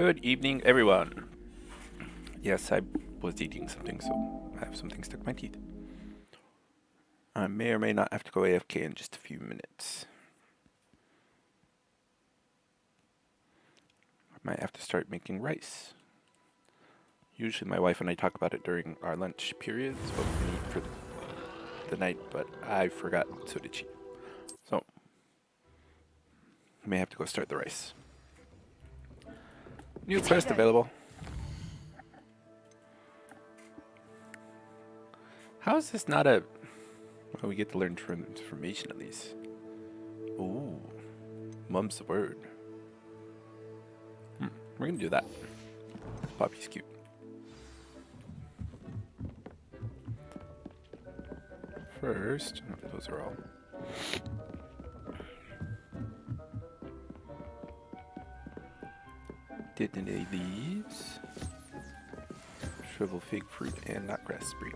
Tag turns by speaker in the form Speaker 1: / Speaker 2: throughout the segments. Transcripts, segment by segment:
Speaker 1: Good evening, everyone. Yes, I was eating something, so I have something stuck in my teeth. I may or may not have to go AFK in just a few minutes. I might have to start making rice. Usually my wife and I talk about it during our lunch periods, what we need for the night, but I forgot, so did she. So, I may have to go start the rice. New quest available. How is this not a... Oh, we get to learn information at least. Ooh, mum's the word. We're gonna do that. Poppy's cute. First, those are all. Dignity leaves. Shrivel fig fruit and knotgrass spring.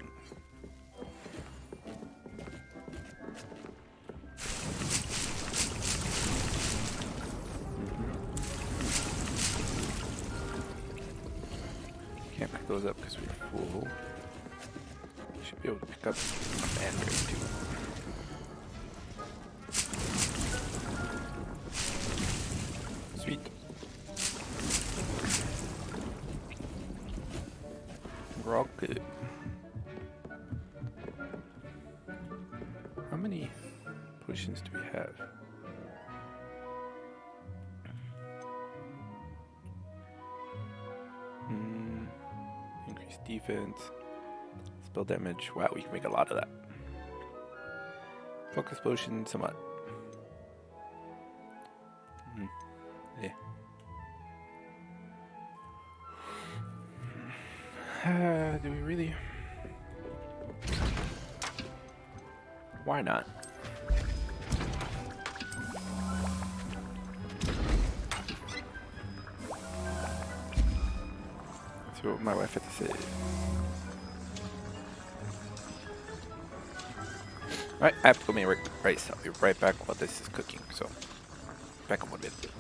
Speaker 1: Can't pick those up because we're full. Should be able to pick up a mandrake too. Sweet. We're all good. How many potions do we have? Increase defense. Spell damage. Wow, we can make a lot of that. Focus potion, somewhat. Yeah. Do we really? Why not? That's what my wife had to say. Alright, I have to go make rice. I'll be right back while this is cooking, so back in 1 minute.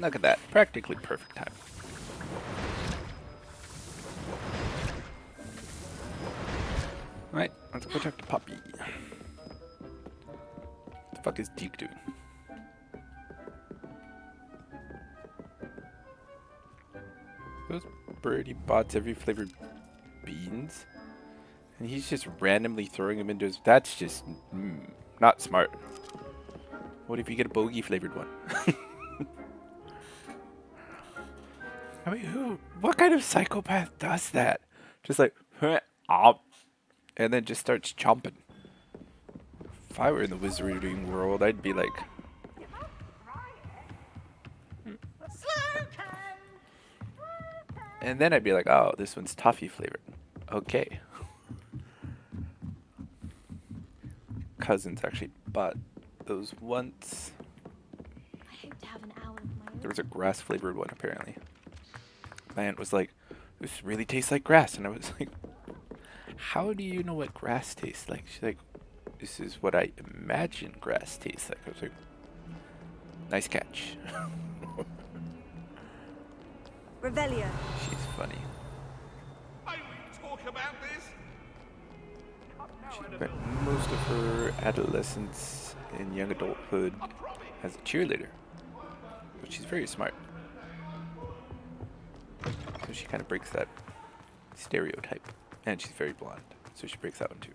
Speaker 1: Look at that. Practically perfect time. Alright, let's go talk to Poppy. What the fuck is Deke doing? Those birdie bots every flavored beans? And he's just randomly throwing them into his... That's just... not smart. What if you get a bogey flavored one? I mean, what kind of psychopath does that? Just like, and then just starts chomping. If I were in the wizarding world, I'd be like... And then I'd be like, oh, this one's toffee flavored. Okay. cousins actually bought those once.
Speaker 2: I hope to have an hour of my own.
Speaker 1: There was a grass flavored one apparently. My aunt was like, "This really tastes like grass," and I was like, "How do you know what grass tastes like?" She's like, "This is what I imagine grass tastes like." I was like, "Nice catch."
Speaker 3: Revelio.
Speaker 1: She's funny.
Speaker 4: I will talk about this.
Speaker 1: She spent most of her adolescence and young adulthood as a cheerleader, but she's very smart. So she kind of breaks that stereotype, and she's very blonde, so she breaks that one too.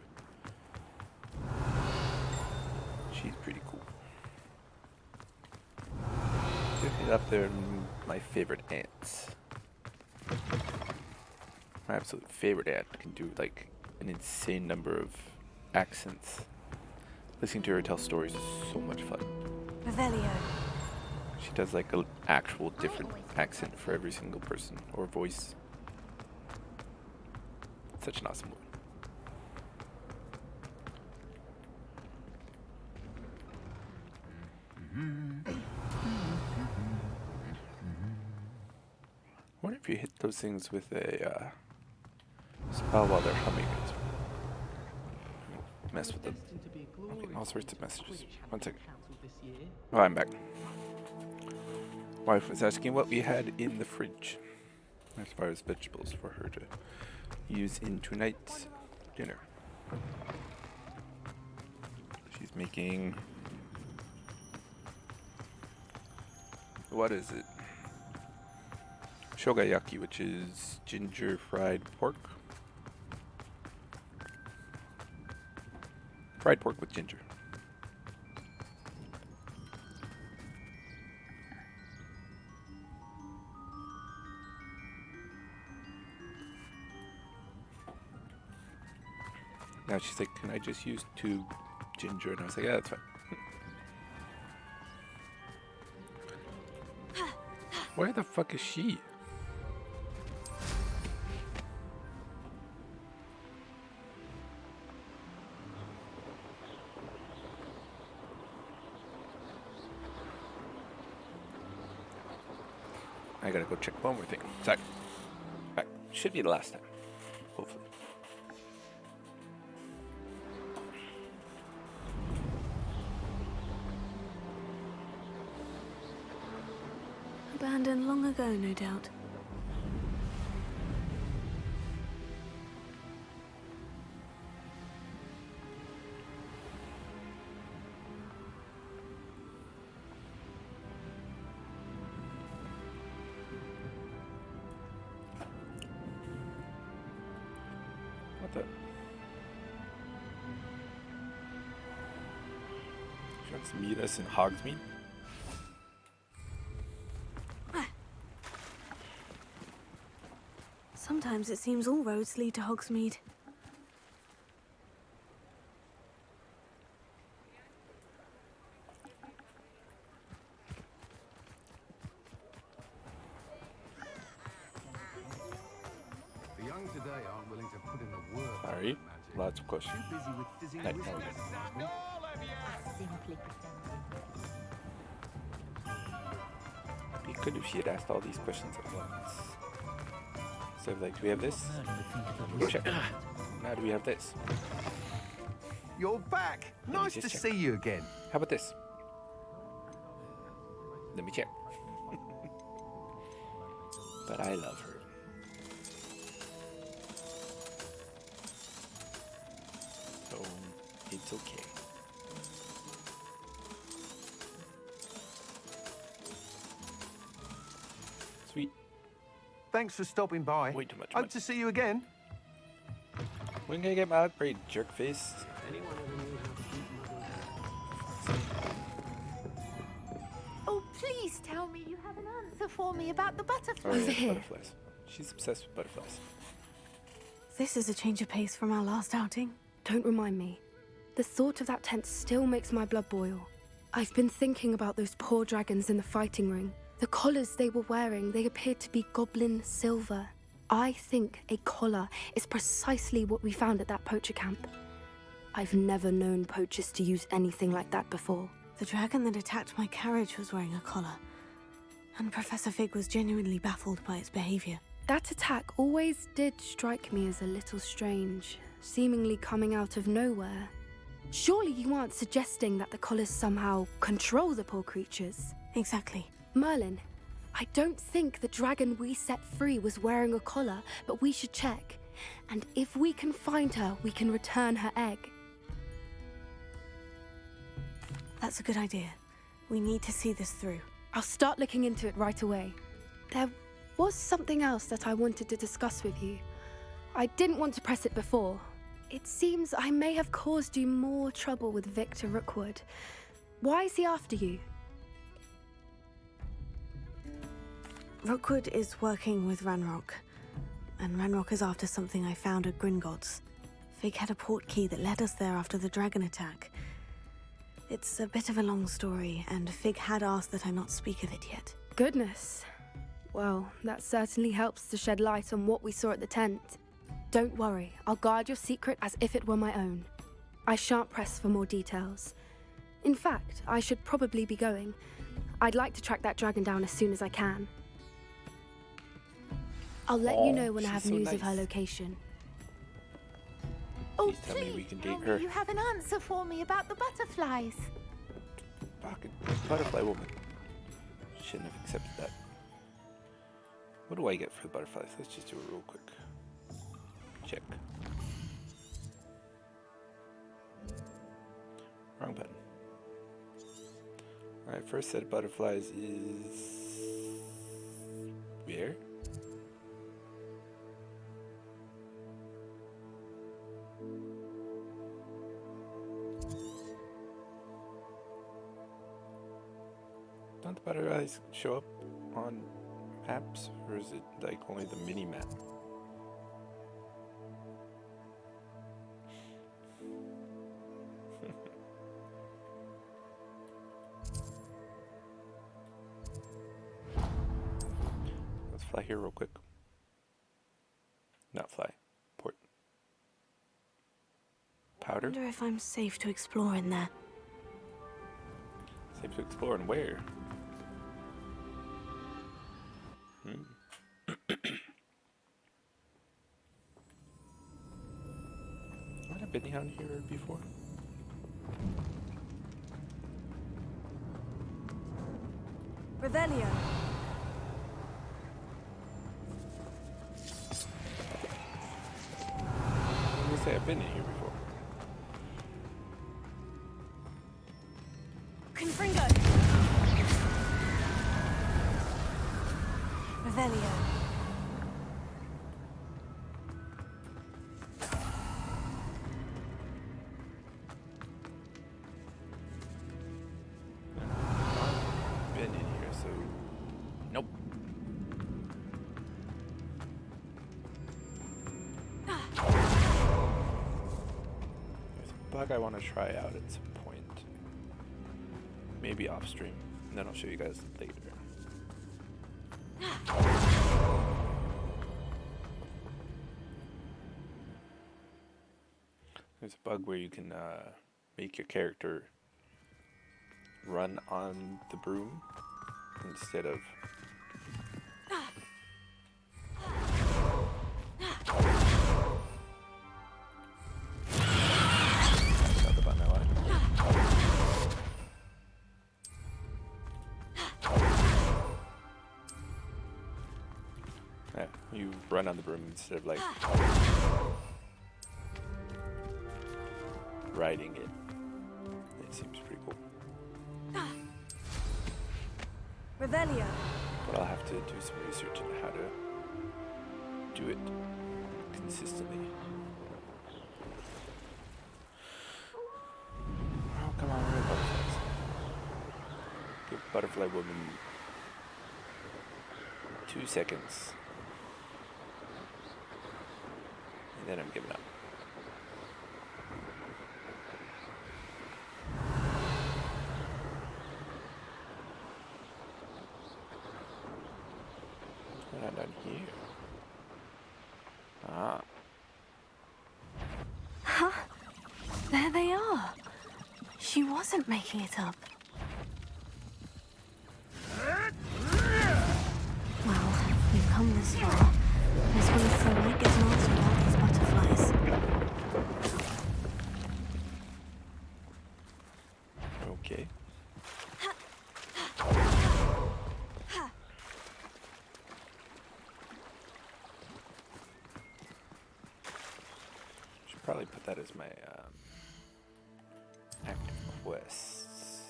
Speaker 1: She's pretty cool. Definitely up there in my favorite aunts. My absolute favorite aunt can do like an insane number of accents. Listening to her tell stories is so much fun.
Speaker 3: Revelio.
Speaker 1: She does like an actual different accent for every single person or voice. Such an awesome woman. I wonder if you hit those things with a spell while they're humming it. Mess with them. I'm getting all sorts of messages. One second. Oh, I'm back. Wife was asking what we had in the fridge as far as vegetables for her to use in tonight's dinner. She's making... what is it? Shogayaki, which is ginger fried pork. Fried pork with ginger. Now she's like, "Can I just use 2 ginger?" And I was like, "Yeah, that's fine." Where the fuck is she? I gotta go check one more thing. Sorry. Back. Should be the last time. Hopefully.
Speaker 3: Abandoned long ago, no doubt.
Speaker 1: What the? She wants to meet us in Hogsmeade?
Speaker 3: Sometimes it seems all roads lead to Hogsmeade.
Speaker 4: The young today aren't willing to put in the work.
Speaker 1: Sorry. Lots of questions.
Speaker 4: Too busy with fizzing
Speaker 1: Night,
Speaker 4: whiskey.
Speaker 1: night.
Speaker 2: Simply pretending.
Speaker 1: Be good if she had asked all these questions at once. So like, do we have this? Check. Now do we have this?
Speaker 4: You're back.
Speaker 1: me
Speaker 4: Nice
Speaker 1: just
Speaker 4: to
Speaker 1: check.
Speaker 4: see you again.
Speaker 1: How about this? Let me check. But I love her. So it's okay. Sweet.
Speaker 4: Thanks for stopping by.
Speaker 1: Way too much
Speaker 4: Hope
Speaker 1: money.
Speaker 4: to see you again.
Speaker 1: When can I get my upgrade, jerk face?
Speaker 2: Oh, please tell me you have an answer for me about the butterfly.
Speaker 1: Oh,
Speaker 3: Over
Speaker 1: yeah,
Speaker 3: here.
Speaker 1: butterflies. She's obsessed with butterflies.
Speaker 3: This is a change of pace from our last outing.
Speaker 5: Don't remind me. The thought of that tent still makes my blood boil. I've been thinking about those poor dragons in the fighting ring. The collars they were wearing, they appeared to be goblin silver. I think a collar is precisely what we found at that poacher camp. I've never known poachers to use anything like that before.
Speaker 3: The dragon that attacked my carriage was wearing a collar, and Professor Fig was genuinely baffled by its behavior.
Speaker 5: That attack always did strike me as a little strange, seemingly coming out of nowhere. Surely you aren't suggesting that the collars somehow control the poor creatures?
Speaker 3: Exactly.
Speaker 5: Merlin, I don't think the dragon we set free was wearing a collar, but we should check. And if we can find her, we can return her egg.
Speaker 3: That's a good idea. We need to see this through.
Speaker 5: I'll start looking into it right away. There was something else that I wanted to discuss with you. I didn't want to press it before. It seems I may have caused you more trouble with Victor Rookwood. Why is he after you?
Speaker 3: Rookwood is working with Ranrock, and Ranrock is after something I found at Gringotts. Fig had a port key that led us there after the dragon attack. It's a bit of a long story, and Fig had asked that I not speak of it yet.
Speaker 5: Goodness. Well, that certainly helps to shed light on what we saw at the tent. Don't worry, I'll guard your secret as if it were my own. I shan't press for more details. In fact, I should probably be going. I'd like to track that dragon down as soon as I can. I'll let you know when I
Speaker 1: she's
Speaker 5: have
Speaker 1: so
Speaker 5: news of her
Speaker 1: nice.
Speaker 5: location.
Speaker 2: Oh,
Speaker 1: Please tell me we can
Speaker 2: tell
Speaker 1: date
Speaker 2: me
Speaker 1: her.
Speaker 2: you have an answer for me about the butterflies.
Speaker 1: Fucking butterfly woman. Shouldn't have accepted that. What do I get for the butterflies? Let's just do it real quick. Check. Wrong button. Alright, first set of butterflies is... where? Don't the butterflies show up on maps, or is it like only the mini map? Let's fly here real quick. Not fly. Port.
Speaker 3: I
Speaker 1: Powder.
Speaker 3: wonder if I'm safe to explore in there.
Speaker 1: Safe to explore and where? Have I been down here before?
Speaker 3: Revelio.
Speaker 1: I'm gonna say I've been in here before.
Speaker 3: Confringo. Revelio.
Speaker 1: Been in here, so nope. There's a bug I want to try out at some point. Maybe off stream, and then I'll show you guys later. There's a bug where you can make your character run on the broom instead of not the button I wanted. Yeah, you run on the broom instead of like riding it. It seems pretty cool.
Speaker 3: Revelio.
Speaker 1: But I'll have to do some research on how to do it consistently. Oh, come on, where are the butterflies? Give butterfly woman 2 seconds. And then I'm giving up. What's going on down here? Ah.
Speaker 3: There She wasn't making it up. Well, we've come this far. This one is so might get an answer about these butterflies.
Speaker 1: Okay. Should probably put that as my active quests.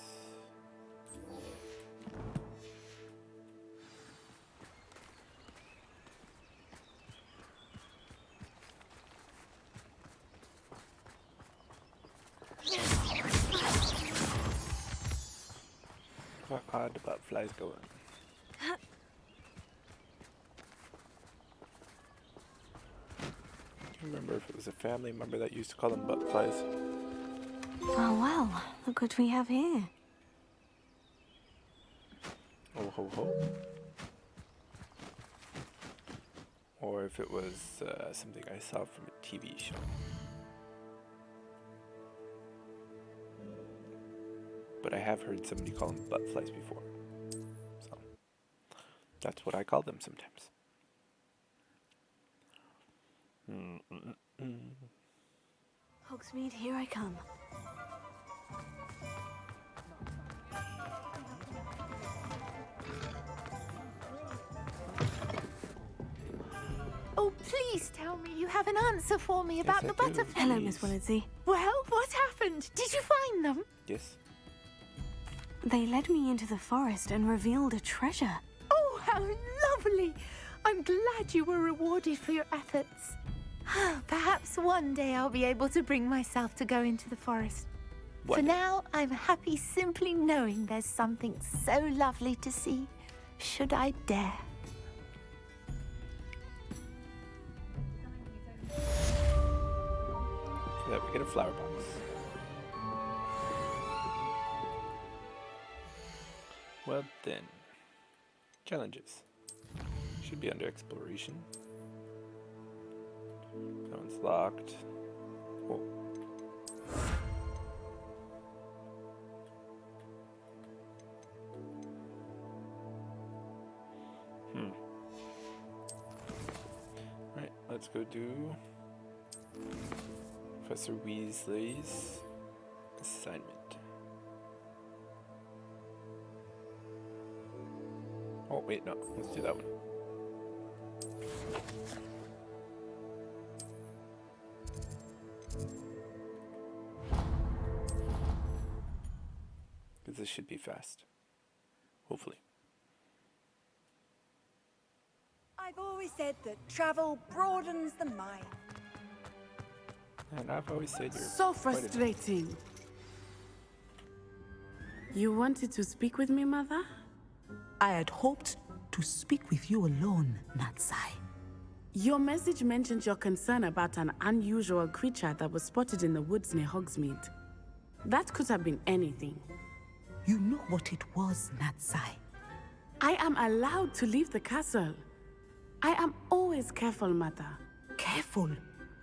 Speaker 1: How hard the butterflies going? I can't remember if it was a family member that used to call them butterflies.
Speaker 3: Oh well, look what we have here.
Speaker 1: Oh ho ho. Or if it was something I saw from a TV show. But I have heard somebody call them butterflies before. So that's what I call them sometimes.
Speaker 3: Hogsmeade, here I come.
Speaker 2: Oh, please tell me you have an answer for me about
Speaker 1: I
Speaker 2: the
Speaker 1: do.
Speaker 2: butterflies.
Speaker 3: Hello, Miss Willardsey.
Speaker 2: Well, what happened? Did you find them?
Speaker 1: Yes.
Speaker 3: They led me into the forest and revealed a treasure.
Speaker 2: Oh, how lovely! I'm glad you were rewarded for your efforts. Perhaps one day I'll be able to bring myself to go into the forest. For now, I'm happy simply knowing there's something so lovely to see, should I dare.
Speaker 1: For that we get a flower box. Well then. Challenges. Should be under exploration. That one's locked. Oh. Right, let's go do Professor Weasley's assignment. Oh, wait, no. Let's do that one. Because this should be fast. Hopefully.
Speaker 6: I've always said that travel broadens the mind.
Speaker 1: And I've always said you're
Speaker 7: So
Speaker 1: quite a-
Speaker 7: frustrating. You wanted to speak with me, Mother?
Speaker 8: I had hoped to speak with you alone, Natsai.
Speaker 7: Your message mentioned your concern about an unusual creature that was spotted in the woods near Hogsmeade. That could have been anything.
Speaker 8: You know what it was, Natsai.
Speaker 7: I am allowed to leave the castle. I am always careful, Mother.
Speaker 8: Careful.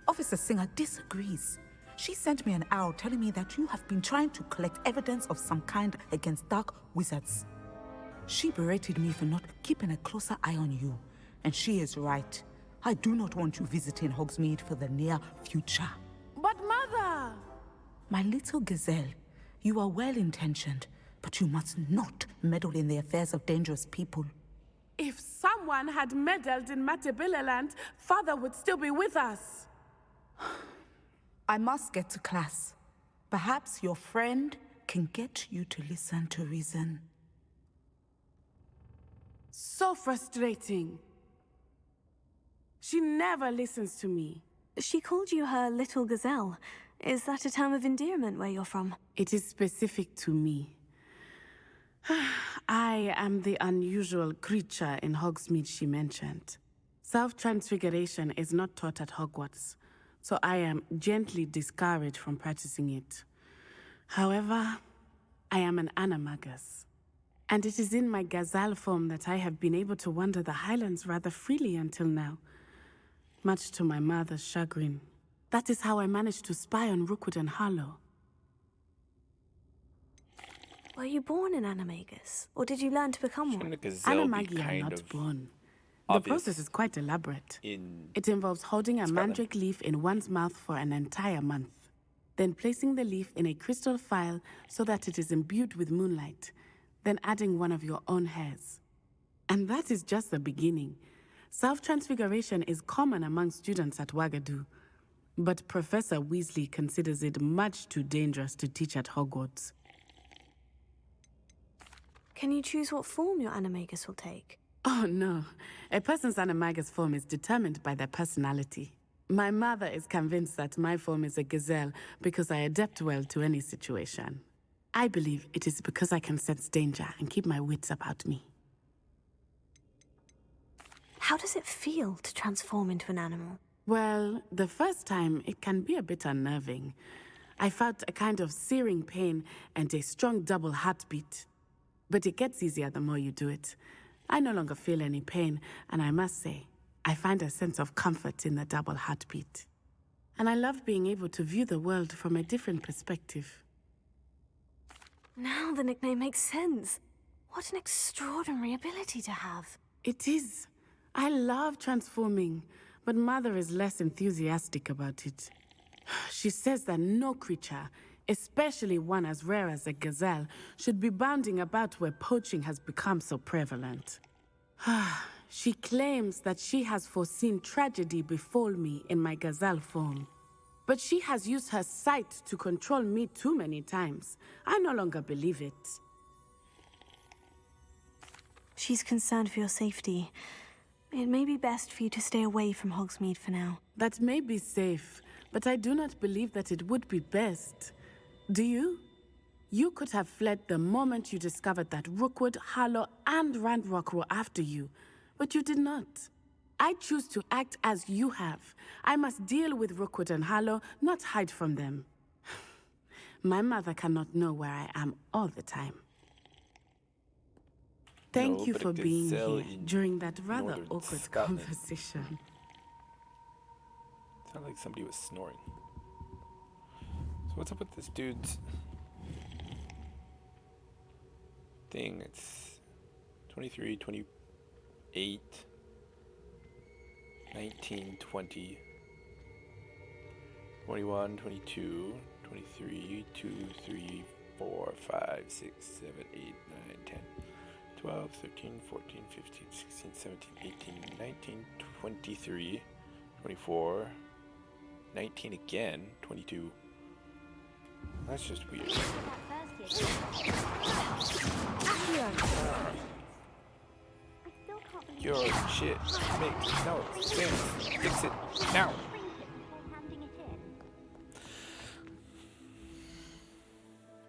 Speaker 8: Officer Singer disagrees. She sent me an owl telling me that you have been trying to collect evidence of some kind against dark wizards. She berated me for not keeping a closer eye on you. And she is right. I do not want you visiting Hogsmeade for the near future.
Speaker 7: But Mother!
Speaker 8: My little gazelle, you are well-intentioned, but you must not meddle in the affairs of dangerous people.
Speaker 7: If someone had meddled in Matabeleland, Father would still be with us.
Speaker 8: I must get to class. Perhaps your friend can get you to listen to reason.
Speaker 7: So frustrating. She never listens to me.
Speaker 3: She called you her little gazelle. Is that a term of endearment where you're from?
Speaker 7: It is specific to me. I am the unusual creature in Hogsmeade she mentioned. Self-transfiguration is not taught at Hogwarts, so I am gently discouraged from practicing it. However, I am an animagus, and it is in my gazelle form that I have been able to wander the Highlands rather freely until now, much to my mother's chagrin. That is how I managed to spy on Rookwood and Harlow.
Speaker 3: Were you born an animagus, or did you learn to become one?
Speaker 1: Shouldn't a gazelle be
Speaker 7: Animagi are
Speaker 1: kind
Speaker 7: not
Speaker 1: of
Speaker 7: born. The
Speaker 1: obvious
Speaker 7: process is quite elaborate.
Speaker 1: in
Speaker 7: It involves holding a
Speaker 1: Scotland?
Speaker 7: mandrake leaf in one's mouth for an entire month, then placing the leaf in a crystal phial so that it is imbued with moonlight, then adding one of your own hairs. And that is just the beginning. Self-transfiguration is common among students at Wagadu, but Professor Weasley considers it much too dangerous to teach at Hogwarts.
Speaker 3: Can you choose what form your animagus will take?
Speaker 7: Oh no, a person's animagus form is determined by their personality. My mother is convinced that my form is a gazelle because I adapt well to any situation. I believe it is because I can sense danger and keep my wits about me.
Speaker 3: How does it feel to transform into an animal?
Speaker 7: Well, the first time it can be a bit unnerving. I felt a kind of searing pain and a strong double heartbeat. But it gets easier the more you do it. I no longer feel any pain, and I must say, I find a sense of comfort in the double heartbeat. And I love being able to view the world from a different perspective.
Speaker 3: Now the nickname makes sense. What an extraordinary ability to have.
Speaker 7: It is. I love transforming, but Mother is less enthusiastic about it. She says that no creature, especially one as rare as a gazelle, should be bounding about where poaching has become so prevalent. She claims that she has foreseen tragedy befall me in my gazelle form. But she has used her sight to control me too many times. I no longer believe it.
Speaker 3: She's concerned for your safety. It may be best for you to stay away from Hogsmeade for now.
Speaker 7: That may be safe, but I do not believe that it would be best. Do you? You could have fled the moment you discovered that Rookwood, Harlow, and Ranrock were after you, but you did not. I choose to act as you have. I must deal with Rookwood and Harlow, not hide from them. My mother cannot know where I am all the time. Thank
Speaker 1: No,
Speaker 7: you
Speaker 1: but a
Speaker 7: for being
Speaker 1: gazelle
Speaker 7: here
Speaker 1: in
Speaker 7: during that rather
Speaker 1: northern
Speaker 7: awkward
Speaker 1: Scotland.
Speaker 7: conversation.
Speaker 1: Sounded like somebody was snoring. So what's up with this dude's thing? It's 23, 28, 19, 20, 21, 22, 23, 2, 3, 4, 5, 6, 7, 8, 9, 10, 12, 13, 14, 15, 16, 17, 18, 19, 23, 24, 19 again, 22. That's just weird. Your shit makes no sense. Fix it now.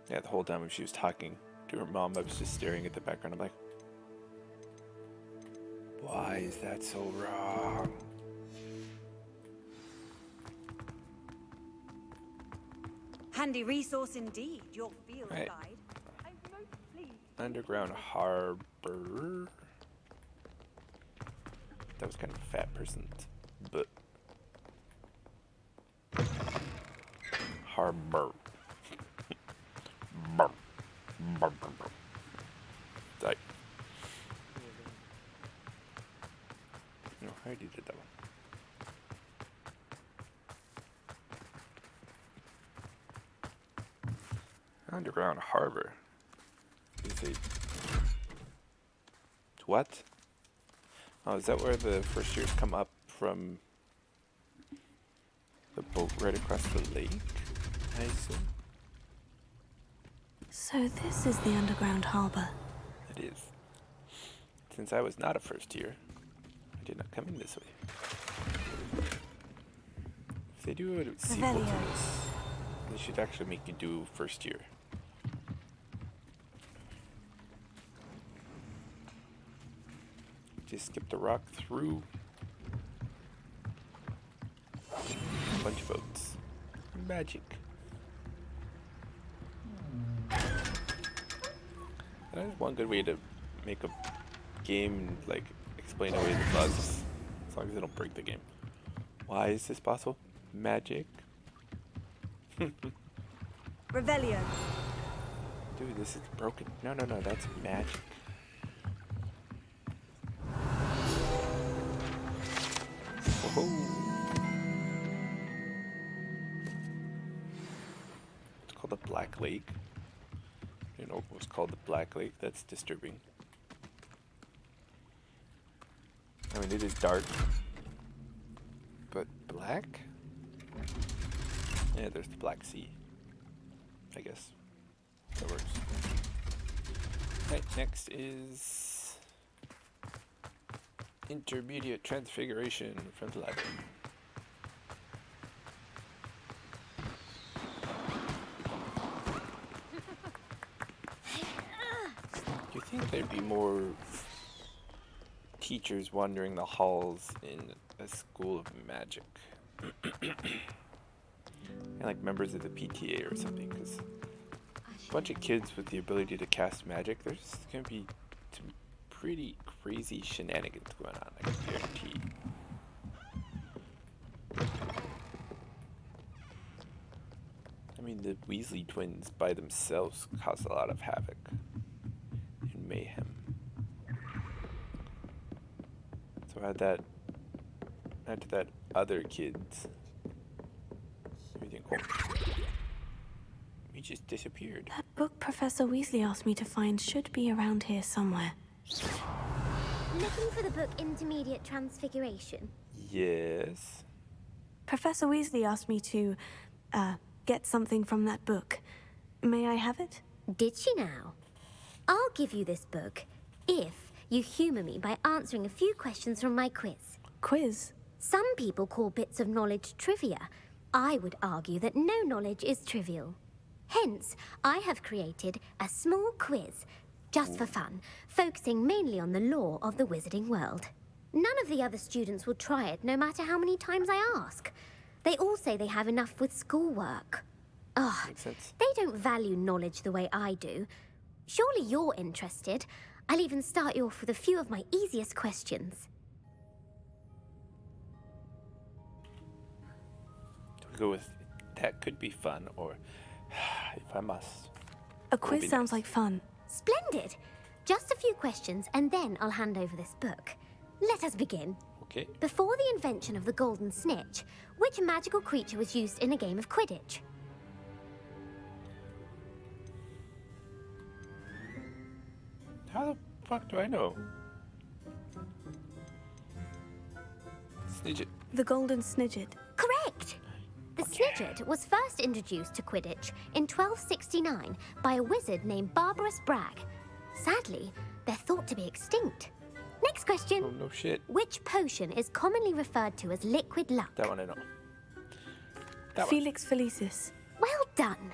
Speaker 1: Yeah, the whole time when she was talking to her mom, I was just staring at the background. I'm like, why is that so wrong?
Speaker 6: Handy resource indeed, your field
Speaker 1: Right.
Speaker 6: guide. I'm most pleased.
Speaker 1: Underground harbor. That was kind of a fat person, but harbor. Burr. Burr, burr, burr. Sorry. No, I already did that one. Underground harbor. Is it what? Oh, is that where the first years come up from the boat right across the lake? I assume
Speaker 3: So this is the underground harbor.
Speaker 1: it is. Since I was not a first year, I did not come in this way. If they do a sequel to
Speaker 3: Revelio.
Speaker 1: this, they should actually make you do first year. Just skip the rock through a bunch of boats. Magic. That is one good way to make a game, like, explain away the bugs, as long as they don't break the game. Why is this possible? Magic.
Speaker 6: Revelio.
Speaker 1: Dude, this is broken. No, no, no, that's magic. Whoa. It's called the Black Lake. You know what's called the Black Lake? That's disturbing. I mean, it is dark. But black? Yeah, there's the Black Sea. I guess. That works. Right, next is Intermediate Transfiguration from the library. Do you think there'd be more teachers wandering the halls in a school of magic? And like members of the PTA or something, because a bunch of kids with the ability to cast magic, there's going to be some pretty crazy shenanigans going on, I can guarantee. I mean, the Weasley twins by themselves cause a lot of havoc and mayhem. So add to that other kids. Everything. Oh. We just disappeared.
Speaker 3: That book Professor Weasley asked me to find should be around here somewhere.
Speaker 9: Looking for the book Intermediate Transfiguration?
Speaker 1: Yes.
Speaker 3: Professor Weasley asked me to, get something from that book. May I have it?
Speaker 9: Did she now? I'll give you this book if you humour me by answering a few questions from my quiz.
Speaker 3: Quiz?
Speaker 9: Some people call bits of knowledge trivia. I would argue that no knowledge is trivial. Hence, I have created a small quiz, just for fun, focusing mainly on the lore of the wizarding world. None of the other students will try it, no matter how many times I ask. They all say they have enough with schoolwork. Ugh,
Speaker 1: Makes sense.
Speaker 9: they don't value knowledge the way I do. Surely you're interested. I'll even start you off with a few of my easiest questions.
Speaker 1: Do we go with that could be fun, or if I must?
Speaker 3: A quiz
Speaker 1: be
Speaker 3: sounds
Speaker 1: nice.
Speaker 3: like fun.
Speaker 9: Splendid! Just a few questions, and then I'll hand over this book. Let us begin.
Speaker 1: Okay.
Speaker 9: Before the invention of the golden snitch, which magical creature was used in a game of Quidditch?
Speaker 1: How the fuck do I know? Snidget.
Speaker 3: The Golden Snidget.
Speaker 9: Correct! The Snidget was first introduced to Quidditch in 1269 by a wizard named Barbarous Bragg. Sadly, they're thought to be extinct. Next question.
Speaker 1: Oh, no shit.
Speaker 9: Which potion is commonly referred to as liquid luck?
Speaker 1: That one I know. That one.
Speaker 3: Felix Felicis.
Speaker 9: Well done!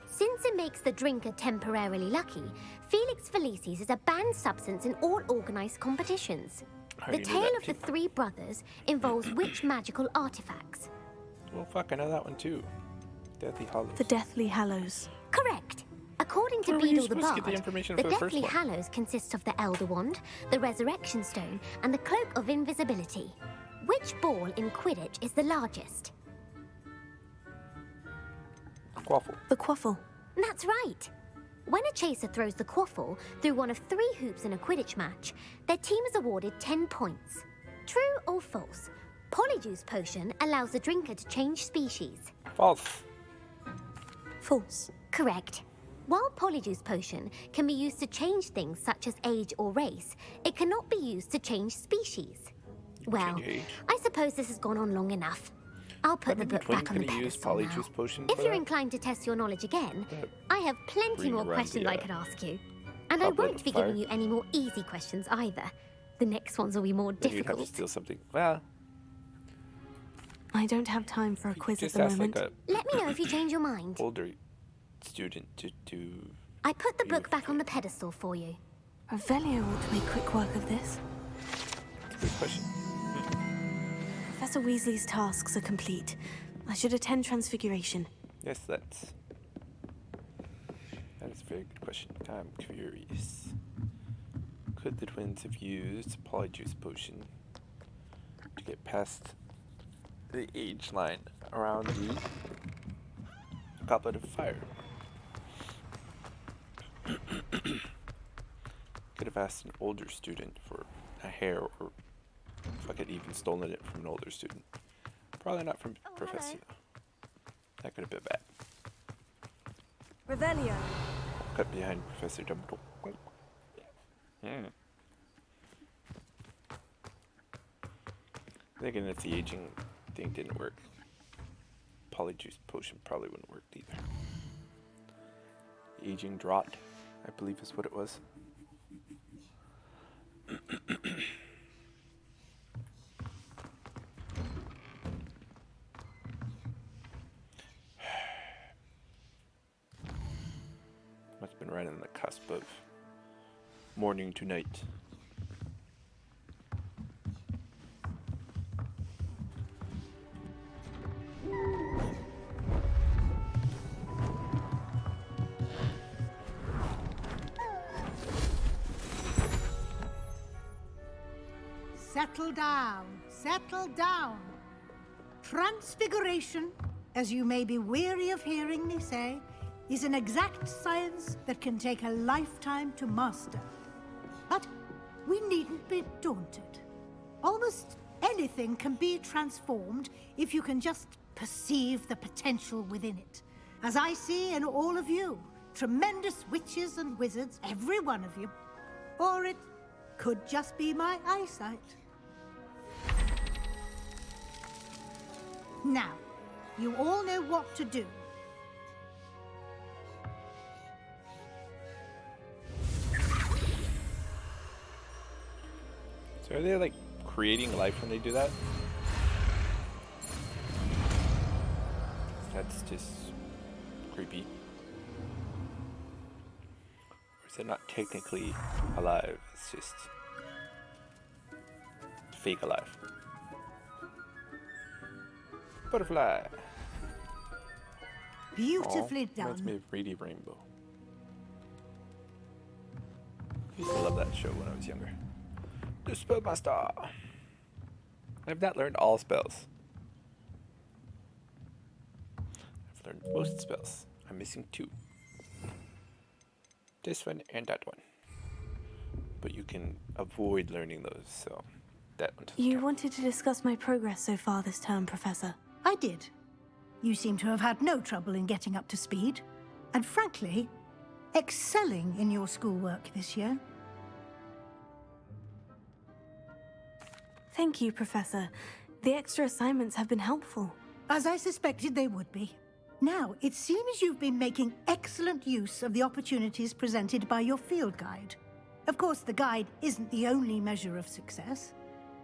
Speaker 9: Since it makes the drinker temporarily lucky, Felix Felicis is a banned substance in all organised competitions.
Speaker 1: I
Speaker 9: The
Speaker 1: already knew
Speaker 9: tale
Speaker 1: that
Speaker 9: of the
Speaker 1: too.
Speaker 9: three brothers involves which magical artifacts?
Speaker 1: Well, fuck, I know that one too. Deathly Hallows.
Speaker 3: The Deathly Hallows.
Speaker 9: Correct. According to
Speaker 1: Where were you
Speaker 9: Beedle the
Speaker 1: supposed to get
Speaker 9: Bard,
Speaker 1: the information
Speaker 9: the
Speaker 1: for the first
Speaker 9: Deathly
Speaker 1: one?
Speaker 9: Hallows consists of the Elder Wand, the Resurrection Stone, and the Cloak of Invisibility. Which ball in Quidditch is the largest?
Speaker 1: Quaffle.
Speaker 3: The Quaffle.
Speaker 9: That's right. When a chaser throws the quaffle through one of 3 hoops in a Quidditch match, their team is awarded 10 points. True or false? Polyjuice Potion allows the drinker to change species.
Speaker 1: False.
Speaker 3: False.
Speaker 9: Correct. While Polyjuice Potion can be used to change things such as age or race, it cannot be used to change species. Well,
Speaker 1: Change age.
Speaker 9: I suppose this has gone on long enough. I'll put the
Speaker 1: Haven't the
Speaker 9: book
Speaker 1: twins
Speaker 9: back on the
Speaker 1: gonna use
Speaker 9: pedestal now.
Speaker 1: Polyjuice Potion
Speaker 9: If
Speaker 1: for
Speaker 9: you're
Speaker 1: that?
Speaker 9: inclined to test your knowledge again,
Speaker 1: That
Speaker 9: I have plenty
Speaker 1: ring
Speaker 9: more
Speaker 1: around
Speaker 9: questions
Speaker 1: the,
Speaker 9: I could ask you. And I
Speaker 1: goblet
Speaker 9: won't
Speaker 1: of
Speaker 9: be
Speaker 1: fire?
Speaker 9: giving you any more easy questions either. The next ones will be more
Speaker 1: Then you'd have to
Speaker 9: difficult.
Speaker 1: steal something. Well,
Speaker 3: I don't have time for a quiz at
Speaker 1: just
Speaker 3: the
Speaker 1: ask
Speaker 3: moment.
Speaker 1: like
Speaker 9: Let me know if you change your mind.
Speaker 1: a older student to do.
Speaker 9: I put the book back on the pedestal for you.
Speaker 3: Revelio ought to make quick work of this.
Speaker 1: Good question.
Speaker 3: Professor Weasley's tasks are complete. I should attend Transfiguration.
Speaker 1: Yes, that is a very good question. I'm curious. Could the twins have used Polyjuice Potion to get past the age line around the Goblet of Fire? have asked an older student for a hair, or if I could even stolen it from an older student. Probably not from Professor. That could have been bad.
Speaker 6: Revelio.
Speaker 1: Cut behind Professor Dumbledore. Thinking that the aging thing didn't work. Polyjuice potion probably wouldn't work either. Aging draught, I believe is what it was. Must have been right on the cusp of morning to night.
Speaker 10: Settle down, settle down. Transfiguration, as you may be weary of hearing me say, is an exact science that can take a lifetime to master. But we needn't be daunted. Almost anything can be transformed if you can just perceive the potential within it. As I see in all of you, tremendous witches and wizards, every one of you. Or it could just be my eyesight. Now, you all know what to do.
Speaker 1: So are they like creating life when they do that? That's just creepy. Or is it not technically alive? It's just fake alive. Butterfly.
Speaker 10: Beautifully
Speaker 1: Reminds me
Speaker 10: done.
Speaker 1: of Reedy Rainbow. I used to love that show when I was younger. The Spellmaster. I've not learned all spells. I've learned most spells. I'm missing 2. This one and that one. But you can avoid learning those, so that one doesn't
Speaker 3: You
Speaker 1: count.
Speaker 3: wanted to discuss my progress so far this term, Professor.
Speaker 10: I did. You seem to have had no trouble in getting up to speed. And frankly, excelling in your schoolwork this year.
Speaker 3: Thank you, Professor. The extra assignments have been helpful.
Speaker 10: As I suspected they would be. Now, it seems you've been making excellent use of the opportunities presented by your field guide. Of course, the guide isn't the only measure of success.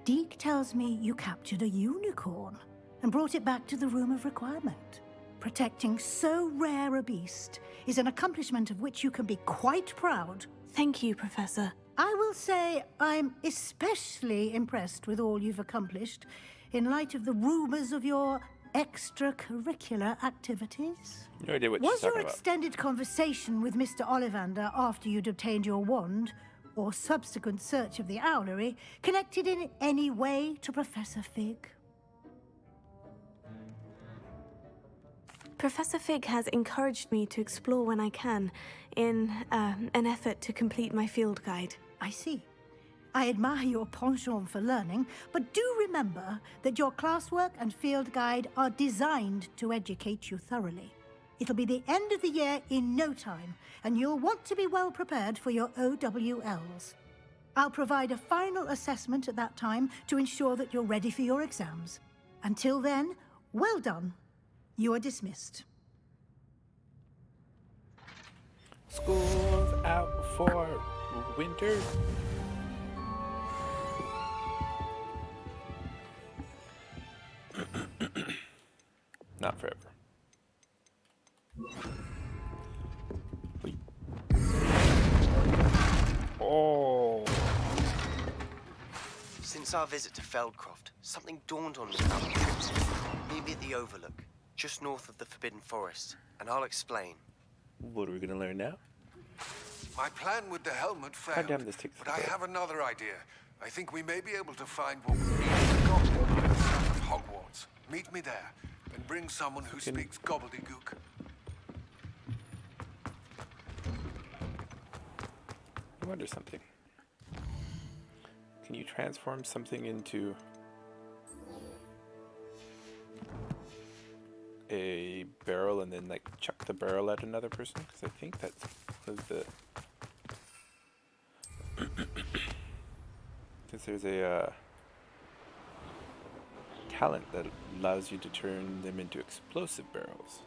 Speaker 10: Deke tells me you captured a unicorn and brought it back to the Room of Requirement. Protecting so rare a beast is an accomplishment of which you can be quite proud.
Speaker 3: Thank you, Professor.
Speaker 10: I will say I'm especially impressed with all you've accomplished in light of the rumors of your extracurricular activities.
Speaker 1: No idea what
Speaker 10: Was
Speaker 1: she's
Speaker 10: your
Speaker 1: talking about.
Speaker 10: extended conversation with Mr. Ollivander after you'd obtained your wand, or subsequent search of the owlery, connected in any way to Professor Fig?
Speaker 3: Professor Fig has encouraged me to explore when I can, in an effort to complete my field guide.
Speaker 10: I see. I admire your penchant for learning, but do remember that your classwork and field guide are designed to educate you thoroughly. It'll be the end of the year in no time, and you'll want to be well prepared for your OWLs. I'll provide a final assessment at that time to ensure that you're ready for your exams. Until then, well done. You are dismissed.
Speaker 1: School's out for winter. Not forever. Wait. Oh.
Speaker 11: Since our visit to Feldcroft, something dawned on me about the trip. Meet me at the Overlook, just north of the Forbidden Forest, and I'll explain.
Speaker 1: What are we gonna learn now?
Speaker 4: My plan with the helmet failed,
Speaker 1: God damn, this takes
Speaker 4: but I
Speaker 1: forever.
Speaker 4: have another idea. I think we may be able to find what we really got in the south of Hogwarts. Meet me there, and bring someone who speaks gobbledygook.
Speaker 1: I wonder something. Can you transform something into a barrel and then like chuck the barrel at another person? Because I think that's one of the. Because there's a talent that allows you to turn them into explosive barrels.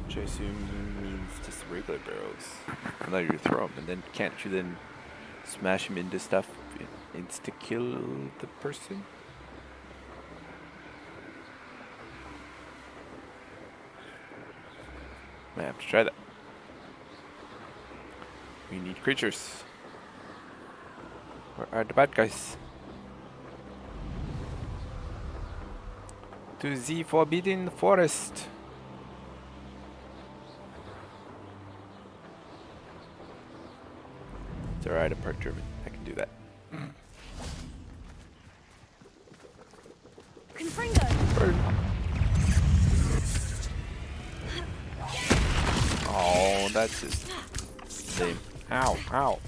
Speaker 1: Which I assume means just regular barrels. Allow you to throw them, and then can't you then smash them into stuff and insta-kill the person? I have to try that. We need creatures. Where are the bad guys? To the Forbidden Forest. It's alright, I'm part German. I can do that.
Speaker 5: Confringo!
Speaker 1: Burn. Oh, that's just lame. Ow, ow.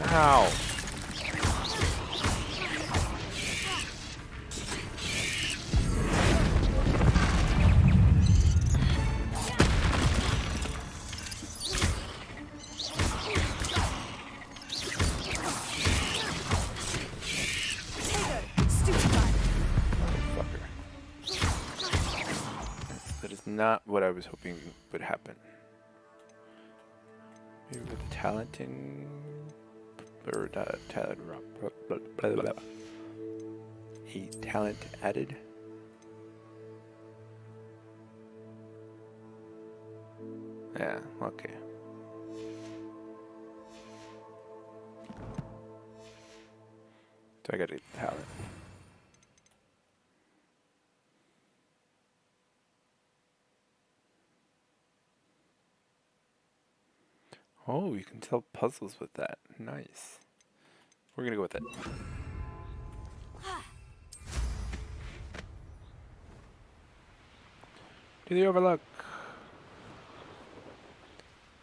Speaker 1: Ow. Not what I was hoping would happen. Maybe with talent in or talent blah, blah, blah, blah. A talent added. Yeah, okay. So I got a talent. Oh, you can solve puzzles with that. Nice. We're gonna go with it. To the Overlook.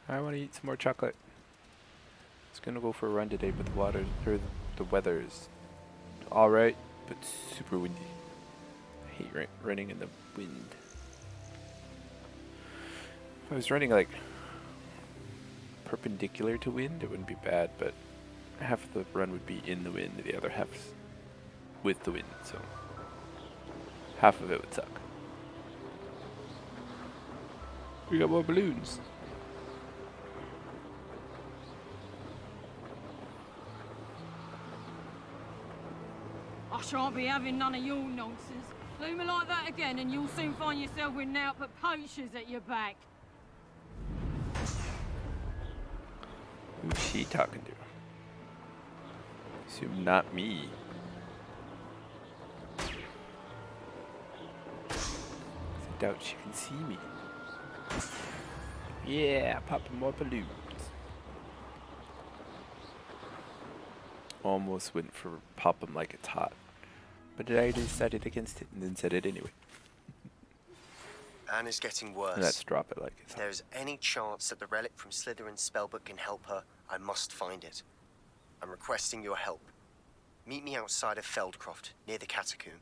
Speaker 1: I want to eat some more chocolate. Just gonna go for a run today, but the weather is all right, but super windy. I hate running in the wind. If I was running like perpendicular to wind, it wouldn't be bad, but half of the run would be in the wind, the other half's with the wind, so half of it would suck. We got more balloons.
Speaker 12: I shan't be having none of your nonsense. Leave me like that again and you'll soon find yourself with naught but poachers at your back.
Speaker 1: Who's she talking to? Assume not me. I doubt she can see me. Yeah, popping more balloons. Almost went for pop them like it's hot. But I decided against it and then said it anyway.
Speaker 11: Anne is getting worse.
Speaker 1: Let's drop it like it's
Speaker 11: If there's any chance that the relic from Slytherin's spellbook can help her, I must find it. I'm requesting your help. Meet me outside of Feldcroft, near the catacomb.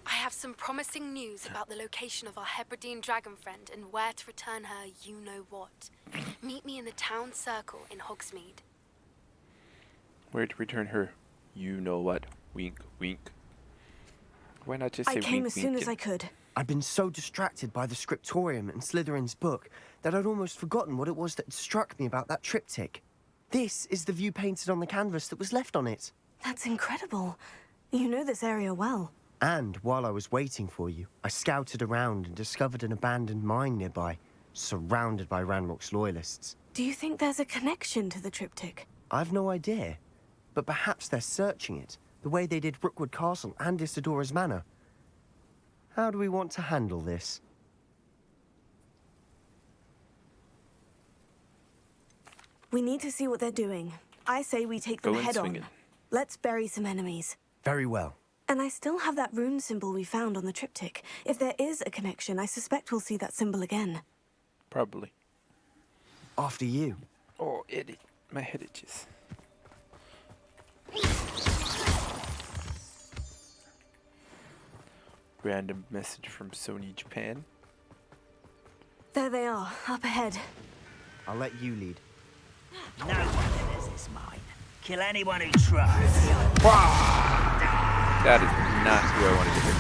Speaker 5: I have some promising news about the location of our Hebridean dragon friend and where to return her you-know-what. Meet me in the town circle in Hogsmeade.
Speaker 1: Where to return her? You know what? Wink, wink. Why not just say wink,
Speaker 3: I came
Speaker 1: wink,
Speaker 3: as soon as I could.
Speaker 11: I'd been so distracted by the scriptorium and Slytherin's book that I'd almost forgotten what it was that struck me about that triptych. This is the view painted on the canvas that was left on it.
Speaker 3: That's incredible. You know this area well.
Speaker 11: And while I was waiting for you, I scouted around and discovered an abandoned mine nearby, surrounded by Ranrock's loyalists.
Speaker 3: Do you think there's a connection to the triptych?
Speaker 11: I've no idea, but perhaps they're searching it, the way they did Rookwood Castle and Isidora's Manor. How do we want to handle this?
Speaker 3: We need to see what they're doing. I say we take them head on. Let's bury some enemies.
Speaker 11: Very well.
Speaker 3: And I still have that rune symbol we found on the triptych. If there is a connection, I suspect we'll see that symbol again.
Speaker 1: Probably.
Speaker 11: After you.
Speaker 1: Oh, my head itches. Random message from Sony Japan.
Speaker 3: There they are, up ahead.
Speaker 11: I'll let you lead.
Speaker 13: No one enters this mine. Kill anyone who tries.
Speaker 1: That is not who I wanted to hit.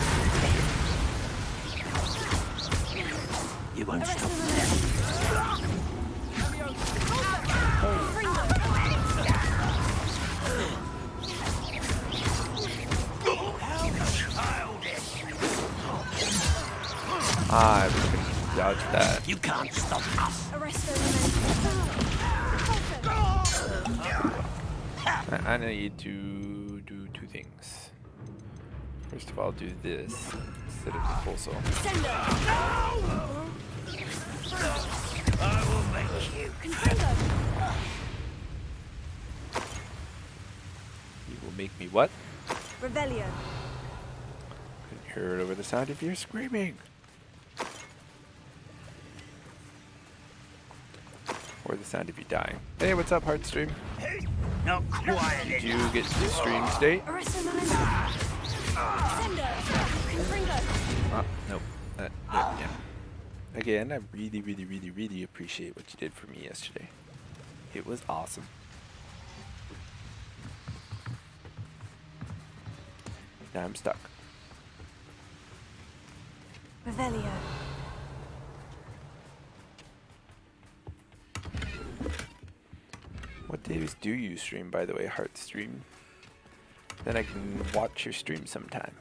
Speaker 13: You won't stop me.
Speaker 1: I was gonna dodge that.
Speaker 13: You can't stop us.
Speaker 1: I need to do two things. First of all, do this instead of the full soul.
Speaker 13: I will make you.
Speaker 1: You will make me what?
Speaker 3: Revelio.
Speaker 1: Couldn't hear it over the sound of your screaming. Or the sound of you dying. Hey, what's up, Heartstream?
Speaker 13: Not quiet.
Speaker 1: Did you get to stream state? Nope. Yeah. Again, I really, really, really, really appreciate what you did for me yesterday. It was awesome. Now I'm stuck.
Speaker 3: Revelio.
Speaker 1: What days do you stream, by the way, Heartstream? Then I can watch your stream sometime.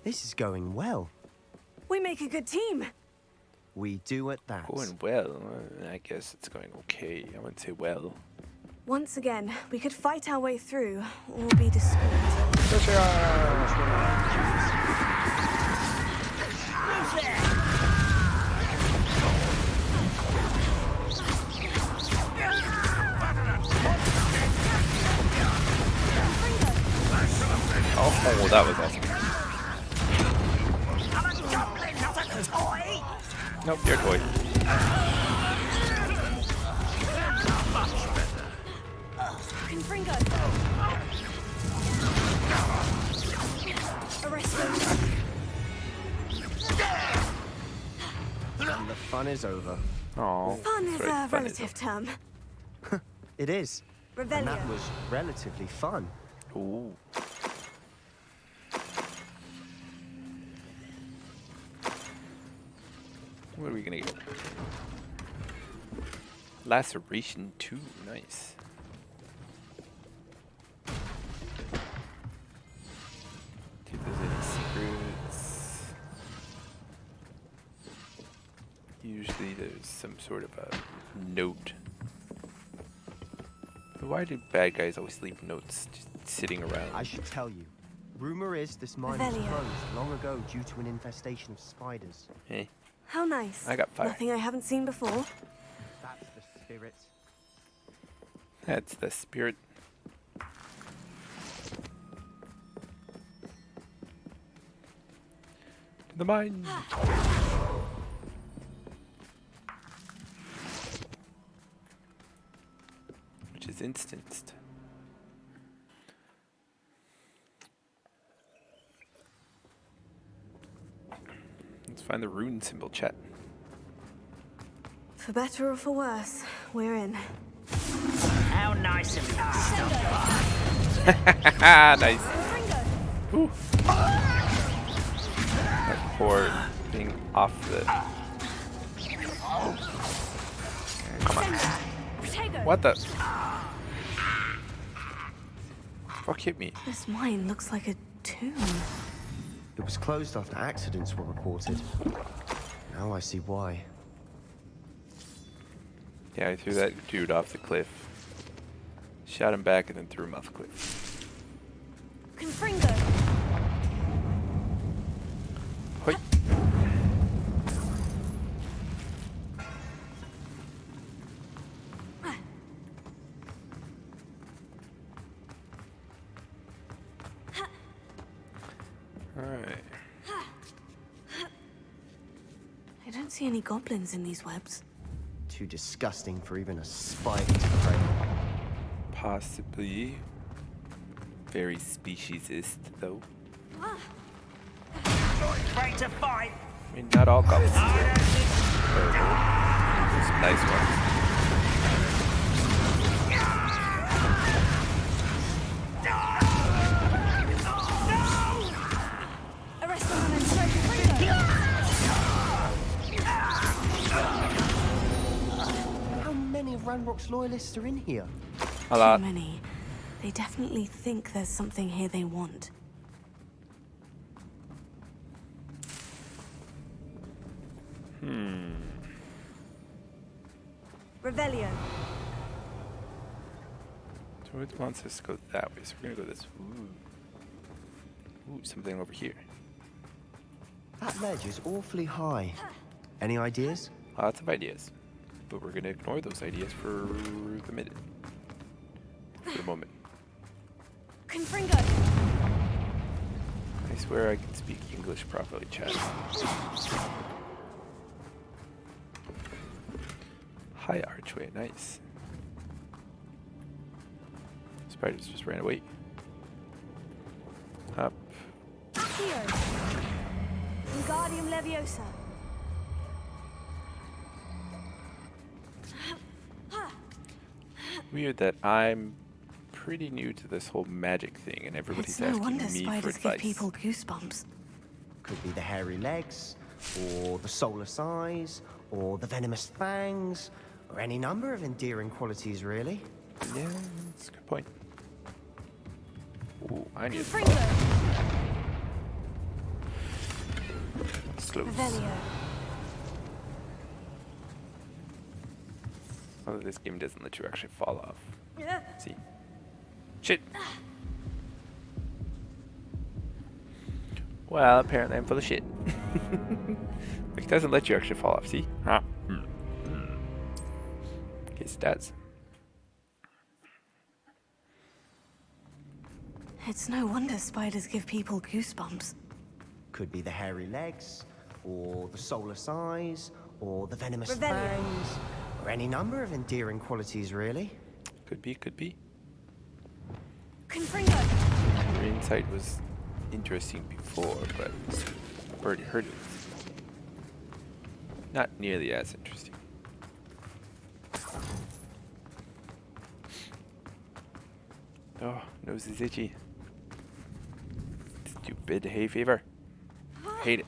Speaker 11: This is going well.
Speaker 3: We make a good team.
Speaker 11: We do at that.
Speaker 1: Going well. I guess it's going okay. I wouldn't say well.
Speaker 3: Once again, we could fight our way through, or be discreet.
Speaker 1: Oh, that was awesome. Nope, you're a toy.
Speaker 11: And the fun is over.
Speaker 1: Oh,
Speaker 3: Fun is a relative term.
Speaker 11: It is.
Speaker 3: Revelio.
Speaker 11: And that was relatively fun.
Speaker 1: Ooh. What are we gonna get? Laceration 2, nice. See if there's any secrets. Usually there's some sort of a note. But why do bad guys always leave notes just sitting around?
Speaker 11: I should tell you. Rumor is this mine was closed long ago due to an infestation of spiders.
Speaker 1: Hey.
Speaker 3: How nice.
Speaker 1: I got fire.
Speaker 3: Nothing I haven't seen before.
Speaker 11: That's the spirit.
Speaker 1: That's the spirit. To the mine. Which is instanced. Let's find the rune symbol, chat.
Speaker 3: For better or for worse, we're in.
Speaker 13: How nice of you to stop
Speaker 1: by. Nice. Ooh. That poor thing off the... Come on. What the? Fuck hit me.
Speaker 3: This mine looks like a tomb.
Speaker 11: It was closed after accidents were reported. Now I see why.
Speaker 1: Yeah, I threw that dude off the cliff. Shot him back and then threw him off the cliff.
Speaker 3: Confringo.
Speaker 1: Hoi. Alright.
Speaker 3: I don't see any goblins in these webs.
Speaker 11: Too disgusting for even a spider to prey on.
Speaker 1: Possibly. Very speciesist, though.
Speaker 13: Ready to fight?
Speaker 1: I mean, not all goblins are terrible. There's some nice ones.
Speaker 6: Arrest them and strike the freedom.
Speaker 11: How many of Ranrock's loyalists are in here?
Speaker 1: A lot.
Speaker 3: Too many. They definitely think there's something here they want.
Speaker 6: Revelio.
Speaker 1: So it wants us to go that way, so we're gonna go this. Ooh, something over here.
Speaker 11: That ledge is awfully high. Any ideas?
Speaker 1: Lots of ideas. But we're gonna ignore those ideas for the minute. For the moment.
Speaker 6: Confringo.
Speaker 1: I swear I can speak English properly, chat. High archway, nice. Spiders just ran away. Up.
Speaker 6: Accio. Wingardium Leviosa.
Speaker 1: Weird that I'm pretty new to this whole magic thing, and everybody's
Speaker 3: It's no
Speaker 1: asking
Speaker 3: wonder
Speaker 1: me for
Speaker 3: spiders give
Speaker 1: advice.
Speaker 3: people goosebumps.
Speaker 11: Could be the hairy legs, or the soulless eyes, or the venomous fangs, or any number of endearing qualities, really.
Speaker 1: Yeah, that's a good point. Ooh, I need
Speaker 6: Confringo.
Speaker 1: slows.
Speaker 6: Revelio.
Speaker 1: Although this game doesn't let you actually fall off.
Speaker 6: Yeah.
Speaker 1: See? Shit! Well, apparently I'm full of shit. It doesn't let you actually fall off, see? Huh? Guess it does.
Speaker 3: It's no wonder spiders give people goosebumps.
Speaker 11: Could be the hairy legs, or the soulless eyes, or the venomous
Speaker 6: Revelio.
Speaker 11: fangs, or any number of endearing qualities, really.
Speaker 1: Could be, could be.
Speaker 6: Confringo.
Speaker 1: Your insight was interesting before, but I've already heard it. Not nearly as interesting. Oh, nose is itchy. Stupid hay fever. Hate it.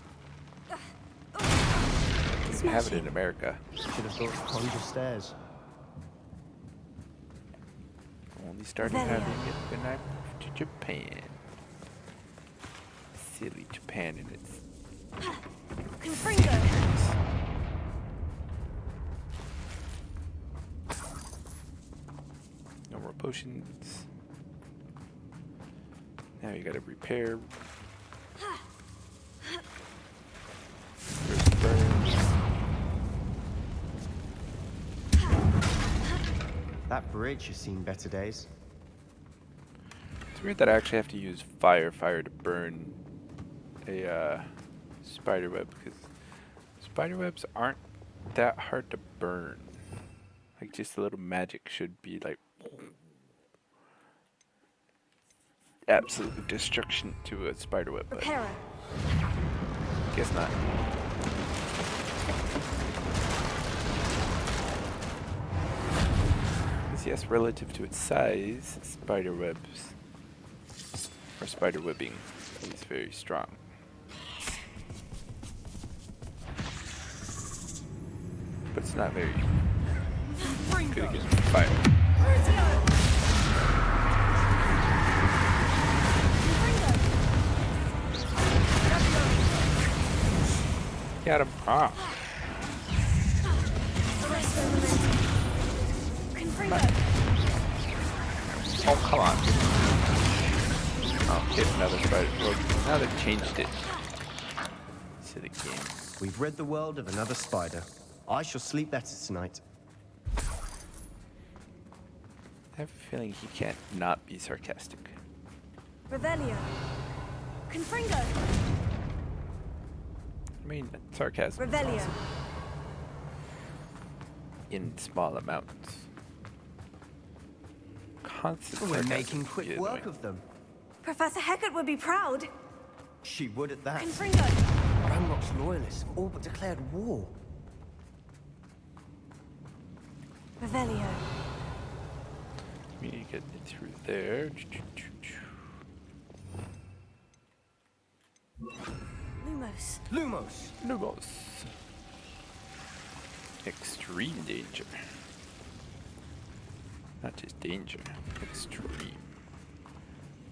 Speaker 1: Didn't have it in America.
Speaker 11: Should have thought to conjure stairs.
Speaker 1: Only started
Speaker 6: Revelio.
Speaker 1: having it when I moved to Japan. Silly Japan and its
Speaker 6: Confringo.
Speaker 1: no more potions. Now you gotta repair. There's burns.
Speaker 11: That bridge has seen better days.
Speaker 1: It's weird that I actually have to use fire to burn a spider web, because spider webs aren't that hard to burn. Like, just a little magic should be like absolute destruction to a spider web, but
Speaker 6: Reparo.
Speaker 1: guess not. Because yes, relative to its size, spider webs or spider webbing is very strong. But it's not very good against fire. Got him. Ah. Oh, come on. Oh, hit another spider. Well, now they've changed it. Silly game.
Speaker 11: We've rid the world of another spider. I shall sleep better tonight.
Speaker 1: I have a feeling he can't not be sarcastic.
Speaker 6: Revelio. Confringo.
Speaker 1: mean, sarcasm.
Speaker 6: Revelio.
Speaker 1: Awesome. In small amounts. Constant
Speaker 11: We're
Speaker 1: sarcasm
Speaker 11: making
Speaker 1: can
Speaker 11: quick
Speaker 1: get
Speaker 11: work
Speaker 1: annoying.
Speaker 11: of them.
Speaker 6: Professor Hecat would be proud.
Speaker 11: She would at that.
Speaker 6: Confringo.
Speaker 11: Ranrock's loyalists have all but declared war.
Speaker 6: Revelio.
Speaker 1: We need to get it through there.
Speaker 6: Lumos.
Speaker 11: Lumos!
Speaker 1: Lumos. Extreme danger. Not just danger, extreme.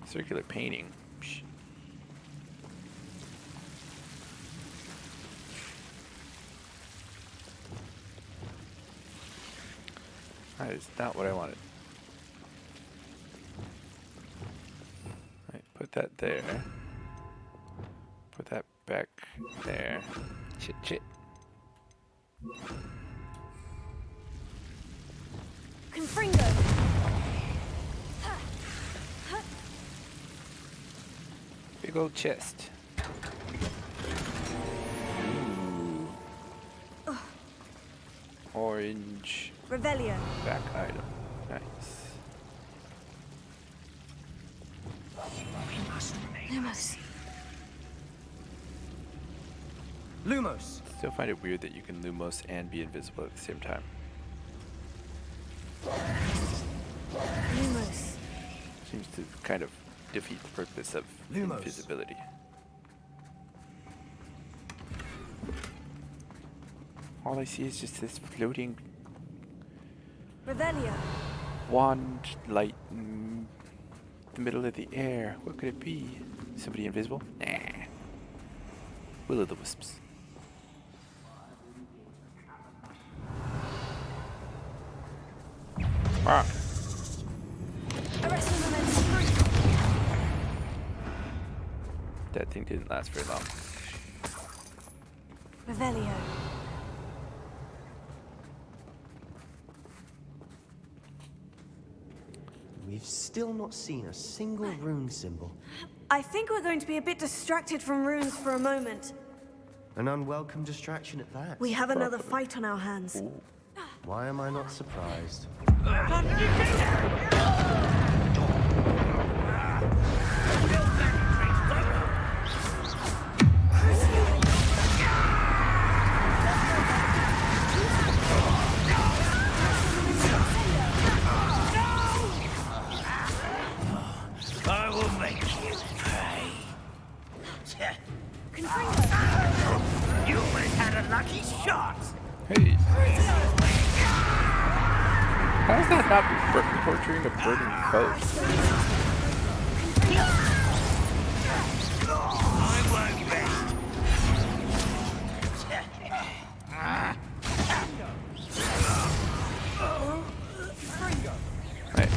Speaker 1: Circular painting. Psh. That is not what I wanted. Right, put that there. Put that back there. Chit chit.
Speaker 6: Confringo.
Speaker 1: Big old chest. Ooh. Orange.
Speaker 6: Revelio.
Speaker 1: Back item. Nice.
Speaker 6: Lumos.
Speaker 11: Lumos!
Speaker 1: Still find it weird that you can Lumos and be invisible at the same time.
Speaker 6: Lumos.
Speaker 1: Seems to kind of defeat the purpose of
Speaker 11: Lumos.
Speaker 1: invisibility. All I see is just this floating
Speaker 6: Revelio.
Speaker 1: wand light in the middle of the air. What could it be? Somebody invisible? Nah. Will-o'-the-wisps. Ah. That thing didn't last very long.
Speaker 6: Revelio.
Speaker 11: We've still not seen a single rune symbol.
Speaker 6: I think we're going to be a bit distracted from runes for a moment.
Speaker 11: An unwelcome distraction at that.
Speaker 6: We have another fight on our hands.
Speaker 1: Ooh.
Speaker 11: Why am I not surprised?
Speaker 13: I will make you pay. You always had a lucky shot.
Speaker 1: Hey. How is that not torturing a burning foe?
Speaker 13: I won't rest.
Speaker 1: Right.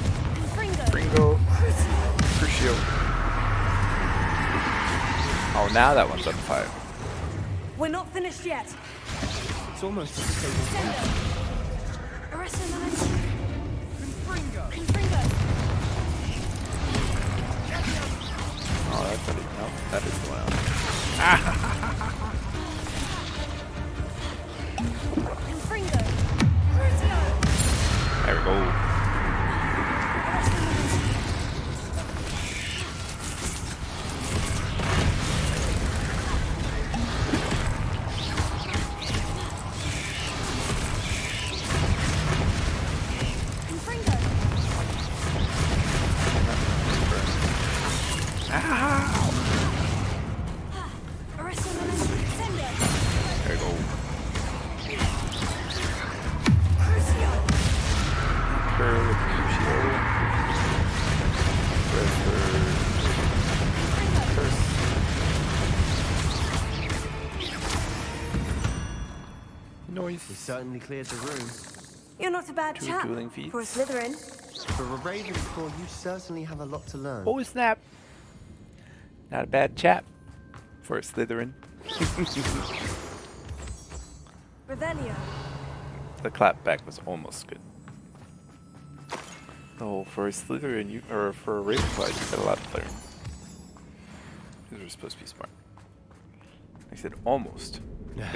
Speaker 1: Fringo. Crucio. Oh, now that one's on fire.
Speaker 6: We're not finished yet.
Speaker 11: It's almost as if they were
Speaker 1: Oh, that's what it. No, that is the one else. There we go. There we go. Curl with Crucio. Curse. Noise.
Speaker 11: We certainly cleared the room.
Speaker 6: You're not a bad
Speaker 1: Two
Speaker 6: chap
Speaker 1: dueling feats.
Speaker 6: for a Slytherin.
Speaker 11: For a Ravenclaw, you certainly have a lot to learn.
Speaker 1: Oh snap! Not a bad chap for a Slytherin.
Speaker 6: Revelio.
Speaker 1: The clapback was almost good. Oh, for a Slytherin, or for a Ravenclaw, you got a lot to learn. These are supposed to be smart. I said almost.
Speaker 11: Now,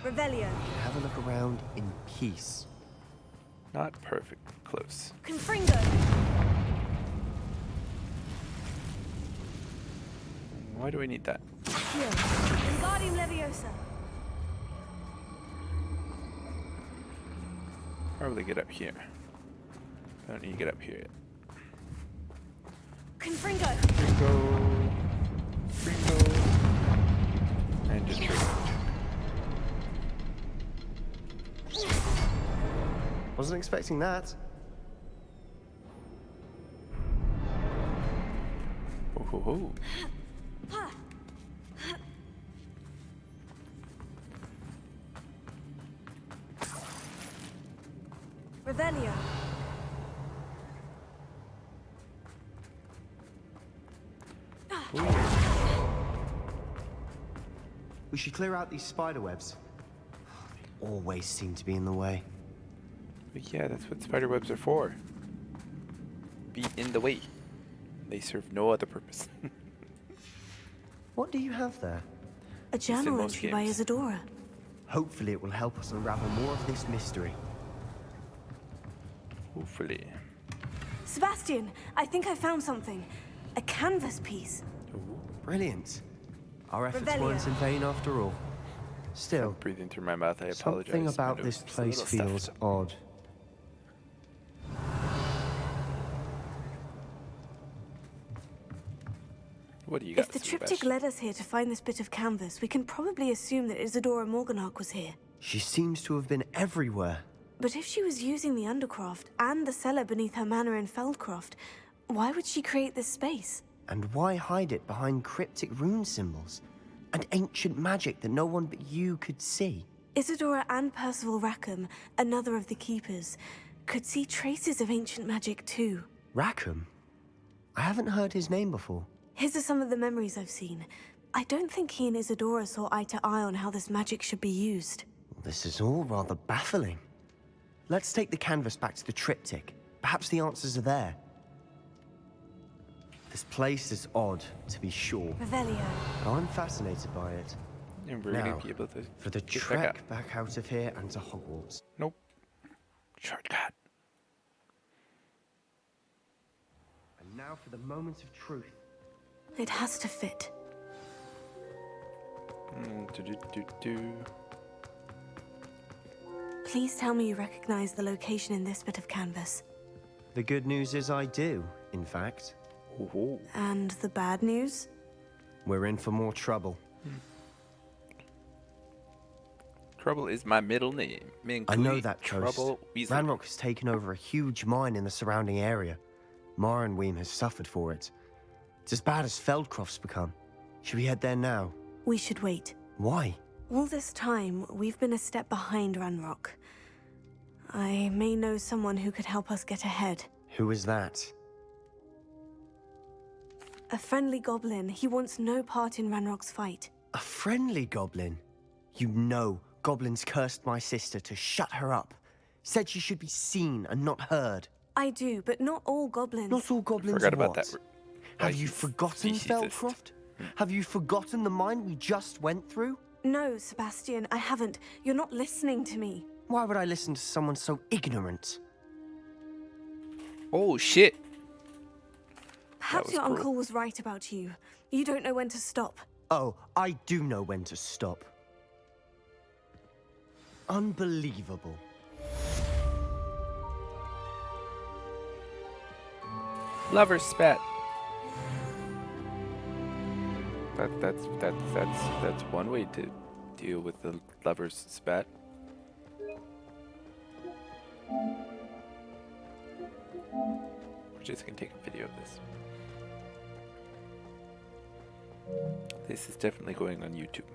Speaker 6: Revelio.
Speaker 11: have a look around in peace.
Speaker 1: Not perfect. Close.
Speaker 6: Confringo.
Speaker 1: Why do we need that?
Speaker 6: Accio. Wingardium Leviosa.
Speaker 1: Probably get up here. I don't need to get up here yet.
Speaker 6: Confringo.
Speaker 1: Ringo. And just trigger.
Speaker 11: Wasn't expecting that.
Speaker 1: Oh, ho, ho.
Speaker 6: Revelio.
Speaker 11: We should clear out these spider webs. They always seem to be in the way.
Speaker 1: But yeah, that's what spider webs are for. Be in the way. They serve no other purpose.
Speaker 11: What do you have there?
Speaker 3: A journal
Speaker 1: most
Speaker 3: entry by
Speaker 1: games.
Speaker 3: Isadora.
Speaker 11: Hopefully it will help us unravel more of this mystery.
Speaker 1: Hopefully.
Speaker 3: Sebastian, I think I found something. A canvas piece.
Speaker 11: Brilliant. Our efforts
Speaker 6: Revelio.
Speaker 11: weren't in vain after all. Still,
Speaker 1: I'm breathing through my mouth. I apologize.
Speaker 11: something
Speaker 1: My
Speaker 11: about
Speaker 1: nose
Speaker 11: this
Speaker 1: is a
Speaker 11: place
Speaker 1: little
Speaker 11: feels
Speaker 1: stuffed.
Speaker 11: odd.
Speaker 1: What do you got?
Speaker 3: If the triptych
Speaker 1: Sebastian?
Speaker 3: led us here to find this bit of canvas, we can probably assume that Isadora Morganach was here.
Speaker 11: She seems to have been everywhere.
Speaker 3: But if she was using the Undercroft and the cellar beneath her manor in Feldcroft, why would she create this space?
Speaker 11: And why hide it behind cryptic rune symbols? And ancient magic that no one but you could see?
Speaker 3: Isadora and Percival Rackham, another of the Keepers, could see traces of ancient magic too.
Speaker 11: Rackham? I haven't heard his name before.
Speaker 3: His are some of the memories I've seen. I don't think he and Isadora saw eye to eye on how this magic should be used.
Speaker 11: This is all rather baffling. Let's take the canvas back to the triptych. Perhaps the answers are there. This place is odd, to be sure.
Speaker 3: Revelio.
Speaker 11: But I'm fascinated by it.
Speaker 1: And we're
Speaker 11: Now,
Speaker 1: gonna be able to
Speaker 11: for the
Speaker 1: get
Speaker 11: trek back out of here and to Hogwarts.
Speaker 1: Nope. Shortcut.
Speaker 11: And now for the moment of truth.
Speaker 3: It has to fit.
Speaker 1: Do.
Speaker 3: Please tell me you recognize the location in this bit of canvas.
Speaker 11: The good news is I do, in fact.
Speaker 1: Oh.
Speaker 3: And the bad news?
Speaker 11: We're in for more trouble.
Speaker 1: Trouble is my middle name.
Speaker 11: I know that coast.
Speaker 1: Trouble Weasley.
Speaker 11: Ranrock has taken over a huge mine in the surrounding area. Marrenweem has suffered for it. It's as bad as Feldcroft's become. Should we head there now?
Speaker 3: We should wait.
Speaker 11: Why?
Speaker 3: All this time, we've been a step behind Ranrock. I may know someone who could help us get ahead.
Speaker 11: Who is that?
Speaker 3: A friendly goblin. He wants no part in Ranrock's fight.
Speaker 11: A friendly goblin? You know goblins cursed my sister to shut her up. Said she should be seen and not heard.
Speaker 3: I do, but not all goblins.
Speaker 11: Not all goblins
Speaker 1: Forgot
Speaker 11: what?
Speaker 1: about that.
Speaker 11: Have you forgotten
Speaker 1: Speciesist.
Speaker 11: Feldcroft? Have you forgotten the mine we just went through?
Speaker 3: No, Sebastian, I haven't. You're not listening to me.
Speaker 11: Why would I listen to someone so ignorant?
Speaker 1: Oh shit.
Speaker 3: Perhaps
Speaker 1: was
Speaker 3: your
Speaker 1: cruel.
Speaker 3: uncle was right about you. You don't know when to stop.
Speaker 11: Oh, I do know when to stop. Unbelievable.
Speaker 1: Lover spat. That's one way to deal with the lover's spat. We're just gonna take a video of this. This is definitely going on YouTube.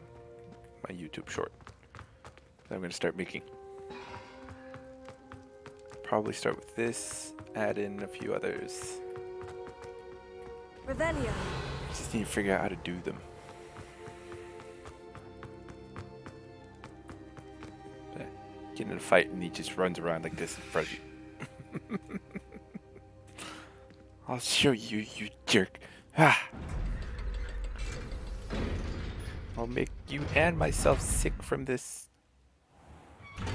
Speaker 1: My YouTube short. That I'm gonna start making. Probably start with this, add in a few others.
Speaker 6: Revelio.
Speaker 1: Just need to figure out how to do them. Get in a fight and he just runs around like this in front of you. I'll show you, you jerk. Ah. I'll make you and myself sick from this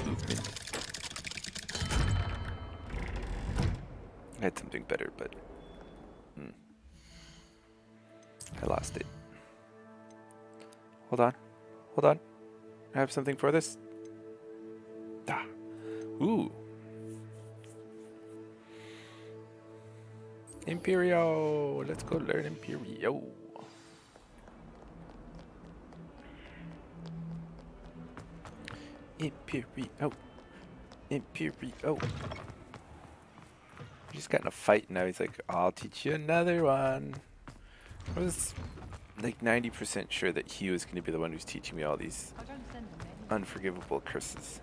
Speaker 1: movement. I had something better, but I lost it. Hold on. Hold on. I have something for this. Ah. Ooh. Imperio. Let's go learn Imperio. Imperio. Imperio. We just got in a fight and now he's like, I'll teach you another one. I was like 90% sure that he was going to be the one who's teaching me all these unforgivable curses.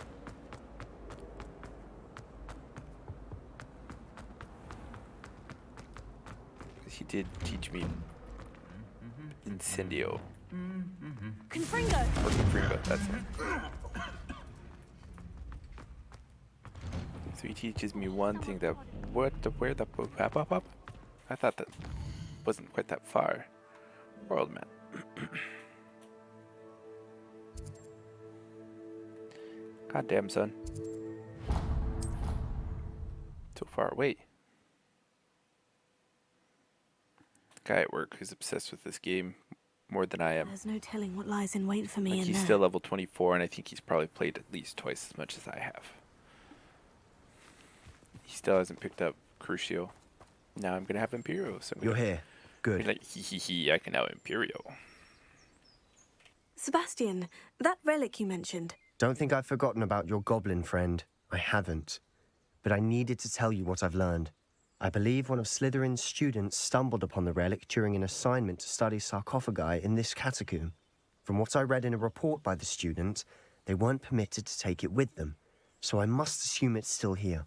Speaker 1: He did teach me Incendio.
Speaker 3: Confringo!
Speaker 1: Or Confringo, that's it. So he teaches me one thing that, where the pop? I thought that wasn't quite that far. World map. Goddamn, son. So far away. The guy at work who's obsessed with this game more than I am.
Speaker 3: There's no telling what lies in wait for me
Speaker 1: Like
Speaker 3: in
Speaker 1: he's
Speaker 3: there.
Speaker 1: still level 24 and I think he's probably played at least twice as much as I have. He still hasn't picked up Crucio. Now I'm gonna have Imperio. So
Speaker 11: You're here. Good.
Speaker 1: Like I can now Imperio.
Speaker 3: Sebastian, that relic you mentioned.
Speaker 11: Don't think I've forgotten about your goblin friend. I haven't. But I needed to tell you what I've learned. I believe one of Slytherin's students stumbled upon the relic during an assignment to study sarcophagi in this catacomb. From what I read in a report by the student, they weren't permitted to take it with them, so I must assume it's still here.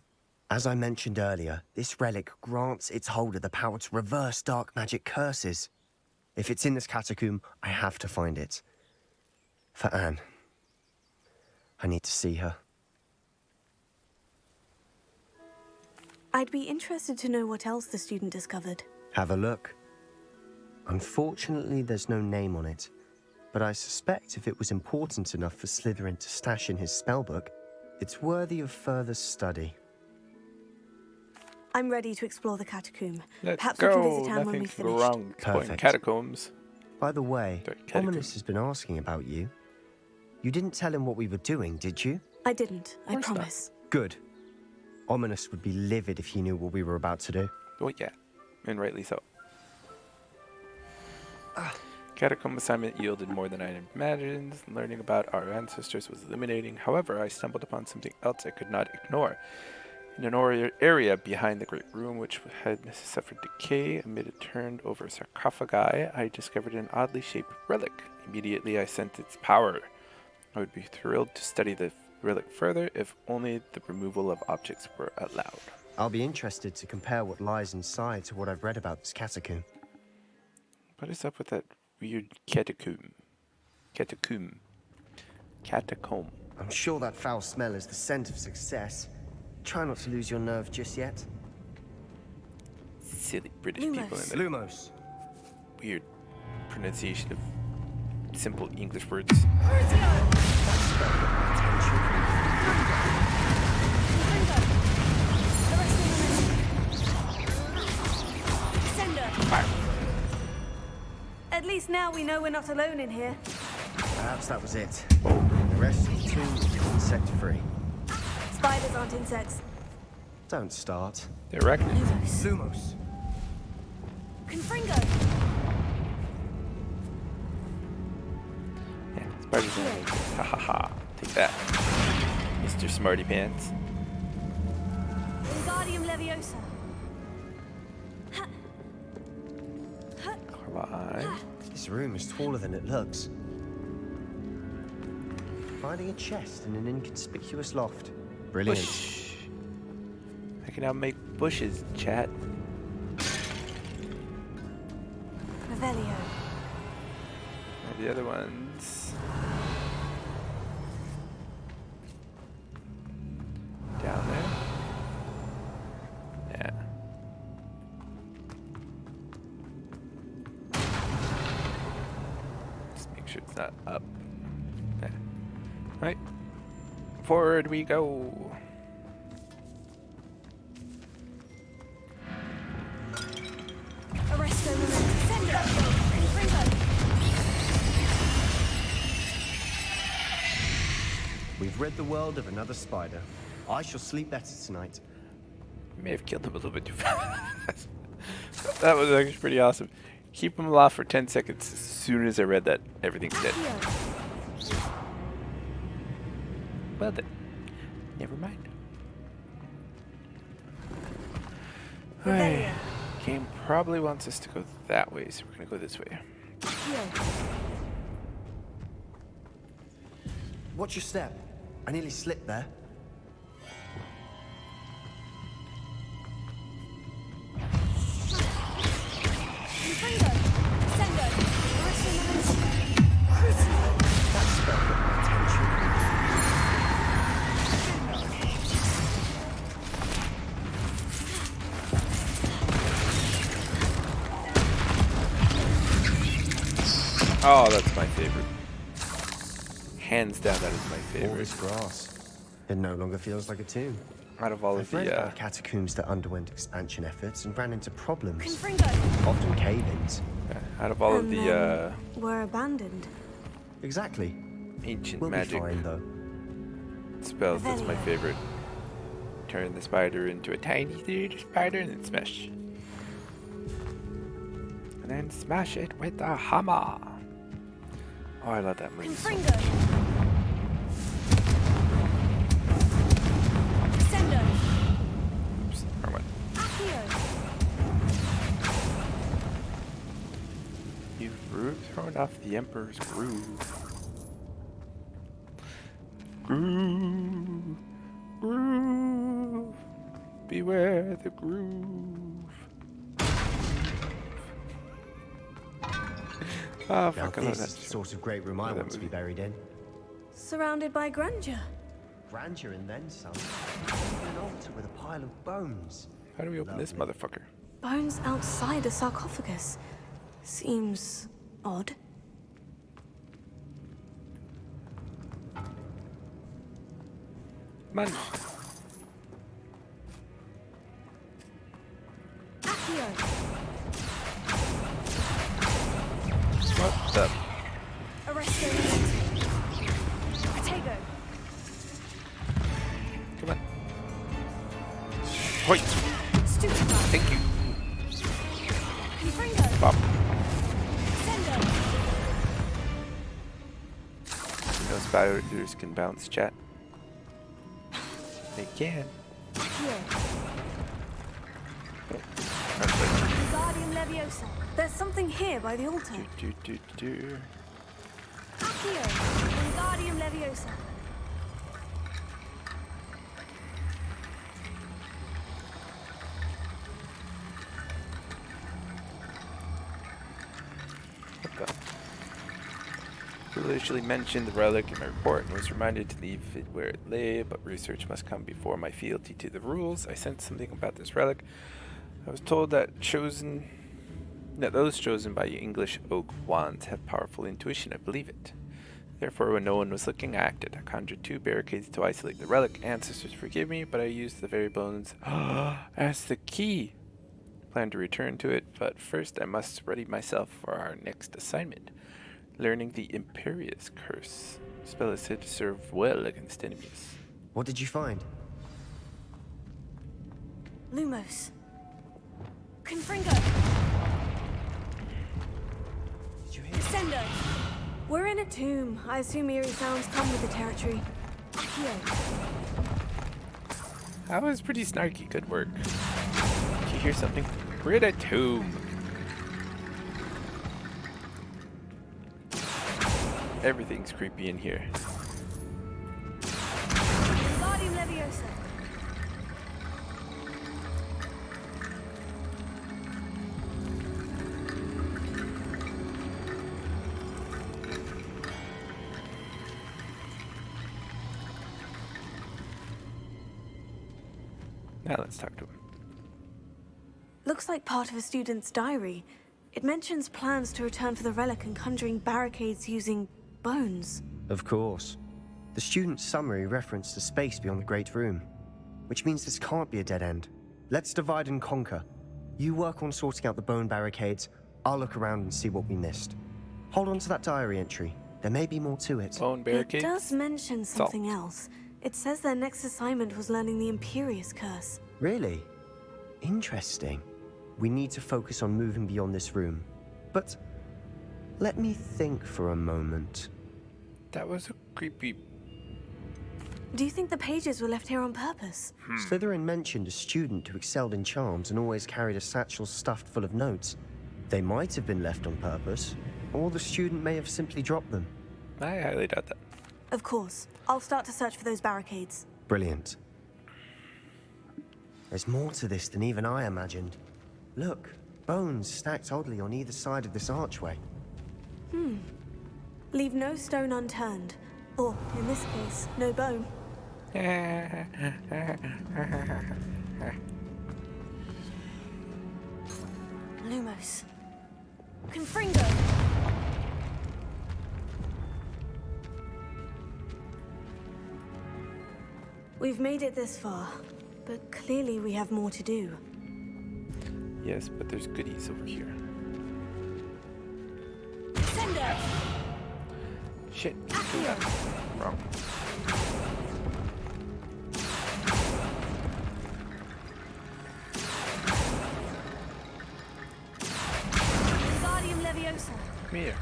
Speaker 11: As I mentioned earlier, this relic grants its holder the power to reverse dark magic curses. If it's in this catacomb, I have to find it. For Anne. I need to see her.
Speaker 3: I'd be interested to know what else the student discovered.
Speaker 11: Have a look. Unfortunately, there's no name on it, but I suspect if it was important enough for Slytherin to stash in his spellbook, it's worthy of further study.
Speaker 3: I'm ready to explore the catacomb.
Speaker 1: Let's
Speaker 3: Perhaps
Speaker 1: go.
Speaker 3: we can visit Anne when
Speaker 1: Nothing
Speaker 3: we've
Speaker 1: can go
Speaker 3: finished.
Speaker 1: wrong exploring
Speaker 11: Perfect.
Speaker 1: catacombs.
Speaker 11: By the way,
Speaker 1: Sorry, catacomb.
Speaker 11: Ominous has been asking about you. You didn't tell him what we were doing, did you?
Speaker 3: I didn't, I
Speaker 1: course not.
Speaker 3: promise.
Speaker 11: Good. Ominous would be livid if he knew what we were about to do.
Speaker 1: Oh yeah, and rightly so. Catacomb assignment yielded more than I imagined. Learning about our ancestors was illuminating. However, I stumbled upon something else I could not ignore. In an area behind the great room, which had suffered decay amid a turned-over sarcophagi, I discovered an oddly shaped relic. Immediately, I sensed its power. I would be thrilled to study the relic further if only the removal of objects were allowed.
Speaker 11: I'll be interested to compare what lies inside to what I've read about this catacomb.
Speaker 1: What is up with that weird catacomb? Catacomb.
Speaker 11: I'm sure that foul smell is the scent of success. Try not to lose your nerve just yet.
Speaker 1: Silly British people in the
Speaker 11: Lumos.
Speaker 1: weird pronunciation of simple English words. Fire.
Speaker 3: At least now we know we're not alone in here.
Speaker 11: Perhaps that was it. The rest of the tomb is insect-free.
Speaker 3: Spiders aren't insects.
Speaker 11: Don't start.
Speaker 1: They're arachnids.
Speaker 11: Lumos.
Speaker 3: Confringo!
Speaker 1: Yeah, spiders are arachnids. Ha ha ha. Take that, Mr. Smarty Pants.
Speaker 3: Wingardium Leviosa.
Speaker 1: Climb.
Speaker 11: This room is taller than it looks. Finding a chest in an inconspicuous loft. Brilliant.
Speaker 1: Bush. I can now make bushes, chat.
Speaker 3: Revelio.
Speaker 1: And the other ones. Down there. Yeah. Just make sure it's not up. Yeah. Right. Forward we go.
Speaker 11: We've rid the world of another spider. I shall sleep better tonight.
Speaker 1: May have killed him a little bit too fast. That was actually pretty awesome. Keep him alive for 10 seconds. As soon as I read that, everything's dead. Well then, never mind. Alright. Game probably wants us to go that way, so we're gonna go this way.
Speaker 11: Watch your step. I nearly slipped there.
Speaker 1: Oh, that's my favorite. Hands down, that is my favorite.
Speaker 11: All this grass. It no longer feels like a tomb.
Speaker 1: Out of all of
Speaker 11: I've read
Speaker 1: the
Speaker 11: about catacombs that underwent expansion efforts and ran into problems.
Speaker 3: Confringo.
Speaker 11: Often cave-ins.
Speaker 1: Out of all of the
Speaker 3: were abandoned.
Speaker 11: Exactly.
Speaker 1: ancient
Speaker 11: We'll
Speaker 1: magic
Speaker 11: be fine, though.
Speaker 1: spells, that's my favorite. Turn the spider into a tiny little spider and then smash. And then smash it with a hammer. Oh, I love that movie. So much. Oops, wrong one. You've thrown off the Emperor's groove. Groove, groove, beware the groove. Oh,
Speaker 11: Now
Speaker 1: fuck, I love
Speaker 11: this
Speaker 1: that
Speaker 11: is the
Speaker 1: shit.
Speaker 11: sort of great room I want to be buried in.
Speaker 3: Surrounded by grandeur.
Speaker 11: Grandeur and then some. An altar with a pile of bones.
Speaker 1: How do we open this motherfucker?
Speaker 3: Bones outside a sarcophagus. Seems odd.
Speaker 1: Man. What the? Come on. Hoi. Thank you. Bop. You know spiders can bounce, chat. They can.
Speaker 3: There's something here by the altar.
Speaker 1: Do.
Speaker 3: Wingardium Leviosa.
Speaker 1: What the? Foolishly mentioned the relic in my report and was reminded to leave it where it lay, but research must come before my fealty to the rules. I sensed something about this relic. I was told that those chosen by English oak wands have powerful intuition. I believe it. Therefore, when no one was looking, I acted. I conjured 2 barricades to isolate the relic. Ancestors forgive me, but I used the very bones as the key. I plan to return to it, but first I must ready myself for our next assignment. Learning the Imperious Curse. The spell is said to serve well against enemies.
Speaker 11: What did you find?
Speaker 3: Lumos. Confringo.
Speaker 11: Did you hear?
Speaker 3: Descendo. We're in a tomb. I assume eerie sounds come with the territory.
Speaker 1: That was pretty snarky. Good work. Did you hear something? We're in a tomb. Everything's creepy in here.
Speaker 3: Wingardium Leviosa.
Speaker 1: Now let's talk to him.
Speaker 3: Looks like part of a student's diary. It mentions plans to return for the relic and conjuring barricades using bones.
Speaker 11: Of course. The student's summary referenced a space beyond the Great Room, which means this can't be a dead end. Let's divide and conquer. You work on sorting out the bone barricades, I'll look around and see what we missed. Hold on to that diary entry. There may be more to it.
Speaker 1: Bone barricades?
Speaker 3: It does mention something else. It says their next assignment was learning the Imperious Curse.
Speaker 11: Really? Interesting. We need to focus on moving beyond this room. But let me think for a moment.
Speaker 1: That was a creepy...
Speaker 3: Do you think the pages were left here on purpose?
Speaker 11: Slytherin mentioned a student who excelled in charms and always carried a satchel stuffed full of notes. They might have been left on purpose, or the student may have simply dropped them.
Speaker 1: I highly doubt that.
Speaker 3: Of course. I'll start to search for those barricades.
Speaker 11: Brilliant. There's more to this than even I imagined. Look, bones stacked oddly on either side of this archway.
Speaker 3: Leave no stone unturned. Or, in this case, no bone. Lumos. Confringo! We've made it this far, but clearly we have more to do.
Speaker 1: Yes, but there's goodies over here.
Speaker 3: Sender!
Speaker 1: Shit. Wrong.
Speaker 3: Wingardium Leviosa.
Speaker 1: Come here.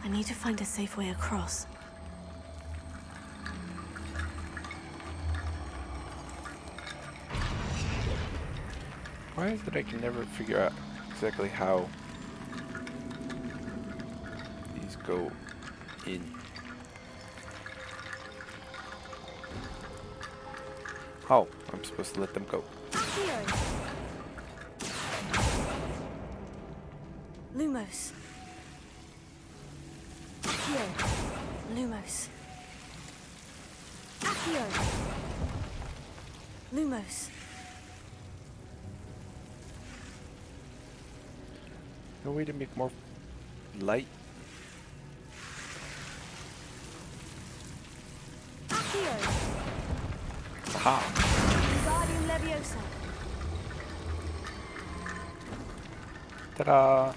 Speaker 3: I need to find a safe way across.
Speaker 1: Why is it I can never figure out exactly how these go in? Oh, I'm supposed to let them go.
Speaker 3: Lumos. Accio. Lumos. Accio. Lumos.
Speaker 1: No way to make more light.
Speaker 3: Accio.
Speaker 1: Aha!
Speaker 3: Wingardium Leviosa.
Speaker 1: Ta-da!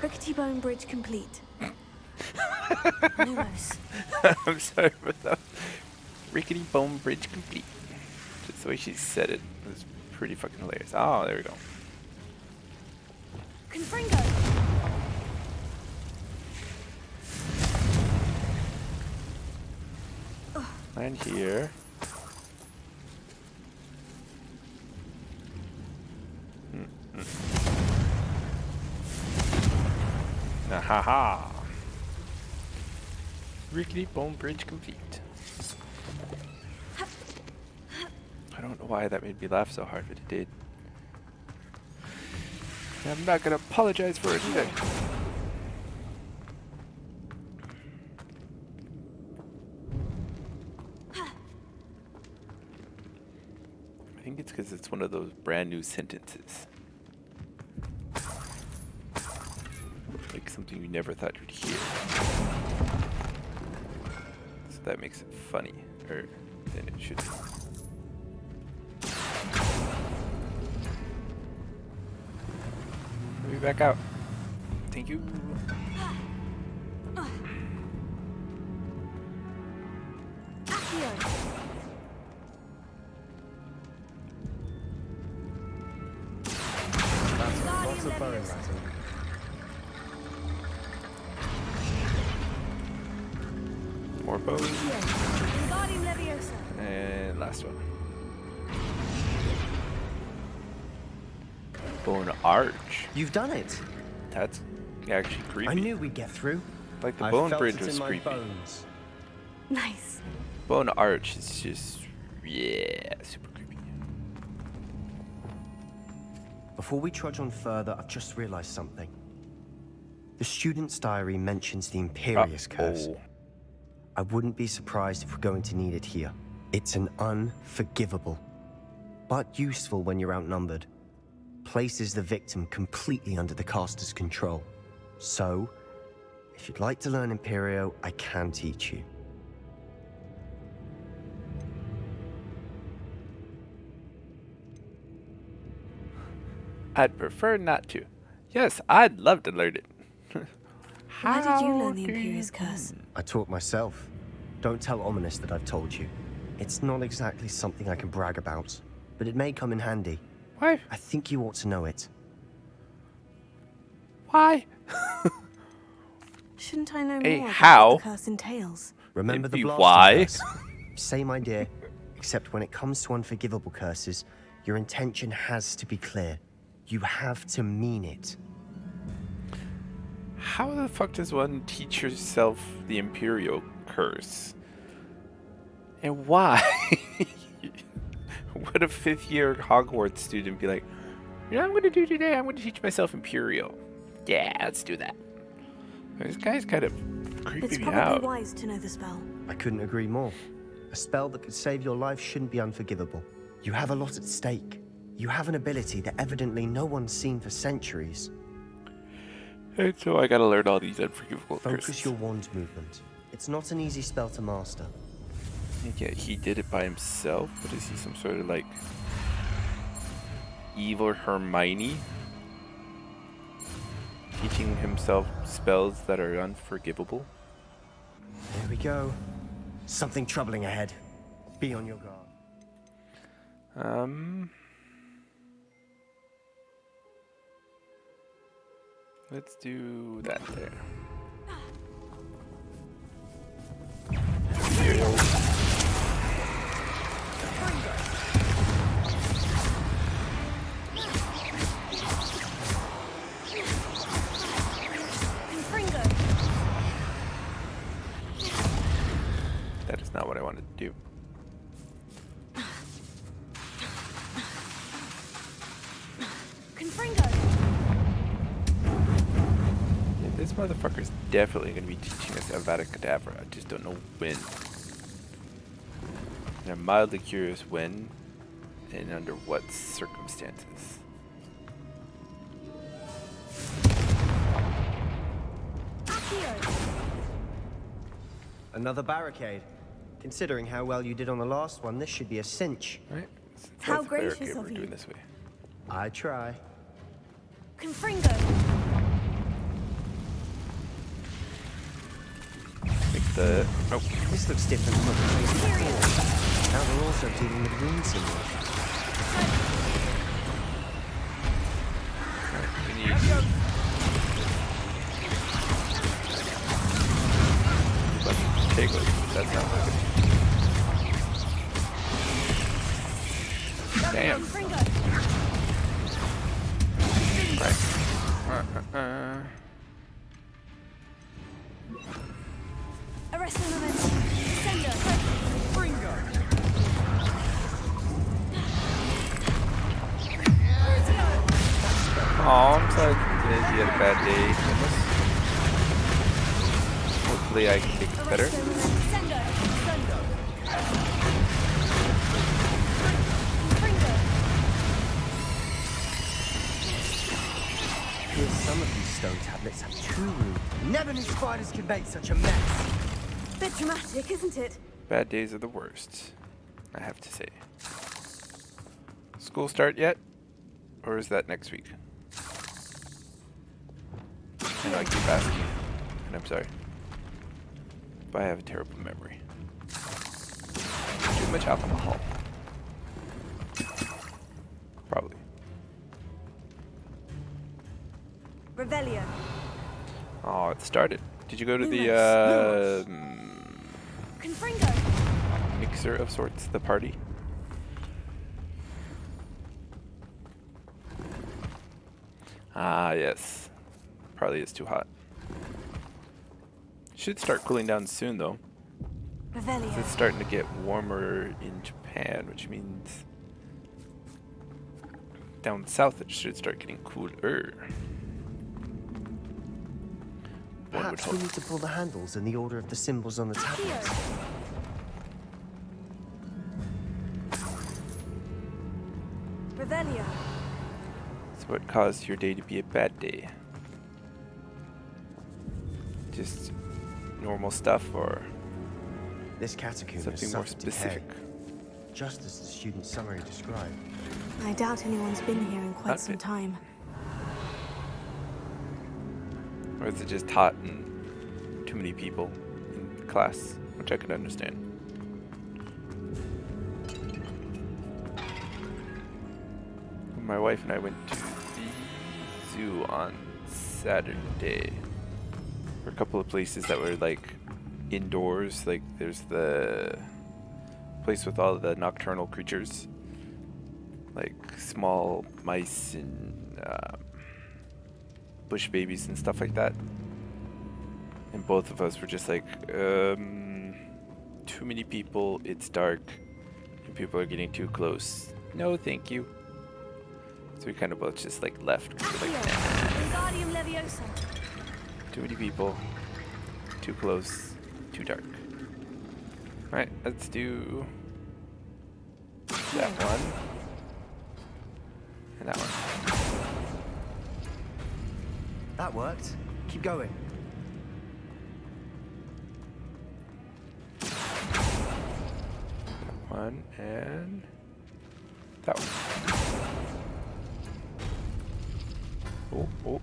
Speaker 3: Rickety bone bridge complete. Lumos.
Speaker 1: I'm sorry, but that rickety bone bridge complete. Just the way she said it was pretty fucking hilarious. Oh, there we go.
Speaker 3: Confringo.
Speaker 1: And here. Ha! Rickety bone bridge complete. I don't know why that made me laugh so hard, but it did. And I'm not gonna apologize for it either. I think it's because it's one of those brand new sentences. Like something you never thought you'd hear. So that makes it funny. Or then it should be. Let me back out. Thank you.
Speaker 11: Lots of bone rattle.
Speaker 1: More bows. And last one. Bone arch.
Speaker 11: You've done it.
Speaker 1: That's actually creepy.
Speaker 11: I knew we'd get through.
Speaker 1: Like the
Speaker 11: I
Speaker 1: bone
Speaker 11: felt
Speaker 1: bridge
Speaker 11: it
Speaker 1: was
Speaker 11: in my
Speaker 1: creepy.
Speaker 11: bones.
Speaker 3: Nice.
Speaker 1: Bone arch is just, yeah, super creepy.
Speaker 11: Before we trudge on further, I've just realized something. The student's diary mentions the Imperious Curse. I wouldn't be surprised if we're going to need it here. It's an unforgivable. but useful when you're outnumbered. Places the victim completely under the caster's control. So, if you'd like to learn Imperio, I can teach you.
Speaker 1: I'd prefer not to. Yes, I'd love to learn it.
Speaker 3: Why did you learn the Imperious Curse?
Speaker 11: I taught myself. Don't tell Ominous that I've told you. It's not exactly something I can brag about, but it may come in handy.
Speaker 1: Why?
Speaker 11: I think you ought to know it.
Speaker 1: Why?
Speaker 3: Shouldn't I know
Speaker 1: Hey,
Speaker 3: more
Speaker 1: how?
Speaker 3: about what the curse entails?
Speaker 11: Remember the
Speaker 1: Maybe
Speaker 11: blasting
Speaker 1: why?
Speaker 11: curse? Same idea, except when it comes to unforgivable curses, your intention has to be clear. You have to mean it.
Speaker 1: How the fuck does one teach yourself the Imperial curse? And why? Would a 5th year Hogwarts student be like, you know what I'm going to do today? I'm going to teach myself Imperial. Yeah, let's do that. This guy's kind of creeping
Speaker 3: It's
Speaker 1: me
Speaker 3: probably
Speaker 1: out.
Speaker 3: wise to know the spell.
Speaker 11: I couldn't agree more. A spell that could save your life shouldn't be unforgivable. You have a lot at stake. You have an ability that evidently no one's seen for centuries.
Speaker 1: And so I gotta learn all these unforgivable
Speaker 11: Focus
Speaker 1: curses.
Speaker 11: your wand movement. It's not an easy spell to master.
Speaker 1: Yeah, he did it by himself? What is he, some sort of like evil Hermione? Teaching himself spells that are unforgivable?
Speaker 11: There we go. Something troubling ahead. Be on your guard.
Speaker 1: Let's do that there. That is not what I wanted to do. Yeah, this motherfucker's definitely going to be teaching us Avada Kedavra. I just don't know when. And I'm mildly curious when and under what circumstances.
Speaker 11: Another barricade. Considering how well you did on the last one, this should be a cinch.
Speaker 1: Right?
Speaker 3: How
Speaker 1: That's a
Speaker 3: gracious
Speaker 1: barricade
Speaker 3: of
Speaker 1: we're
Speaker 3: you.
Speaker 1: doing this way.
Speaker 11: I try.
Speaker 3: Confringo.
Speaker 1: Like the... Oh.
Speaker 11: This looks different from what we played before. Now they're also dealing with rune symbols.
Speaker 1: We need... Take it. That's not good. Damn. Right.
Speaker 3: Arrest the momentum. Sender. Fringo.
Speaker 1: Oh, I'm sorry that he had a bad day. Hopefully I can make it better.
Speaker 11: Some of these stone tablets have 2 runes. Never knew spiders could make such a mess.
Speaker 3: Bit dramatic, isn't it?
Speaker 1: Bad days are the worst, I have to say. School start yet? Or is that next week? And I keep asking, and I'm sorry. But I have a terrible memory. Too much alcohol. Probably.
Speaker 3: Revelio.
Speaker 1: Oh, it started. Did you go to the
Speaker 3: Confringo.
Speaker 1: mixer of sorts, the party? Ah, yes. Probably is too hot. Should start cooling down soon, though.
Speaker 3: Revelio.
Speaker 1: It's starting to get warmer in Japan, which means down south it should start getting cooler.
Speaker 11: Perhaps we need to pull the handles in the order of the symbols on the tablets.
Speaker 5: Revelio.
Speaker 1: So what caused your day to be a bad day? Just normal stuff, or
Speaker 11: This catacomb has
Speaker 1: something more
Speaker 11: suffered decay,
Speaker 1: specific?
Speaker 11: just as the student summary described.
Speaker 3: I doubt anyone's been here in quite some time.
Speaker 1: Or is it just taught and too many people in class, which I could understand. My wife and I went to the zoo on Saturday. There were a couple of places that were like indoors, like there's the place with all the nocturnal creatures, like small mice and bush babies and stuff like that. And both of us were just like, too many people, it's dark, and people are getting too close. No, thank you. So we kind of both just like left. 'Cause we're like, nah. Too many people, too close, too dark. Alright, let's do that one. And that one.
Speaker 11: That worked. Keep going.
Speaker 1: One and that one. Oh, oh.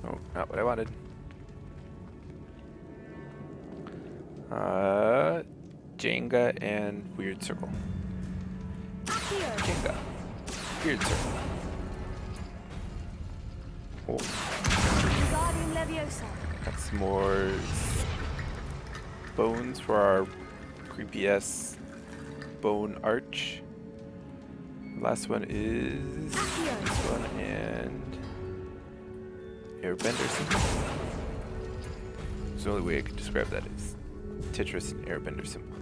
Speaker 1: Oh, not what I wanted. Jenga and weird circle. Jenga. Weird circle. Oh. Got some more bones for our creepy ass bone arch. Last one is this one and airbender symbol. It's the only way I could describe that is Tetris and airbender symbol.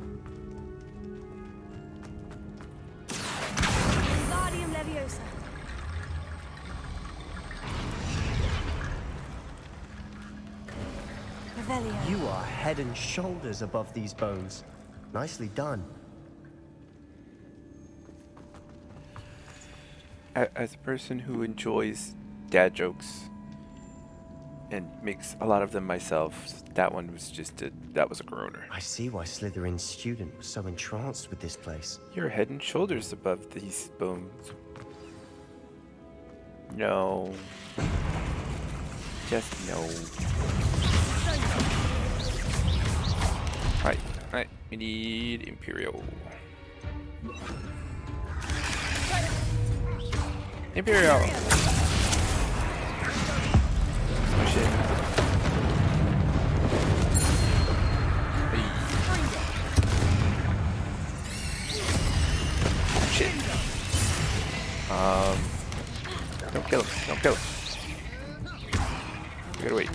Speaker 11: You are head and shoulders above these bones. Nicely done.
Speaker 1: As a person who enjoys dad jokes and makes a lot of them myself, that one was just that was a groaner.
Speaker 11: I see why Slytherin's student was so entranced with this place.
Speaker 1: You're head and shoulders above these bones. No. Just no. Right, we need Imperial. Imperial! Push it. Hey. Shit. Don't kill him, don't kill him. We gotta wait.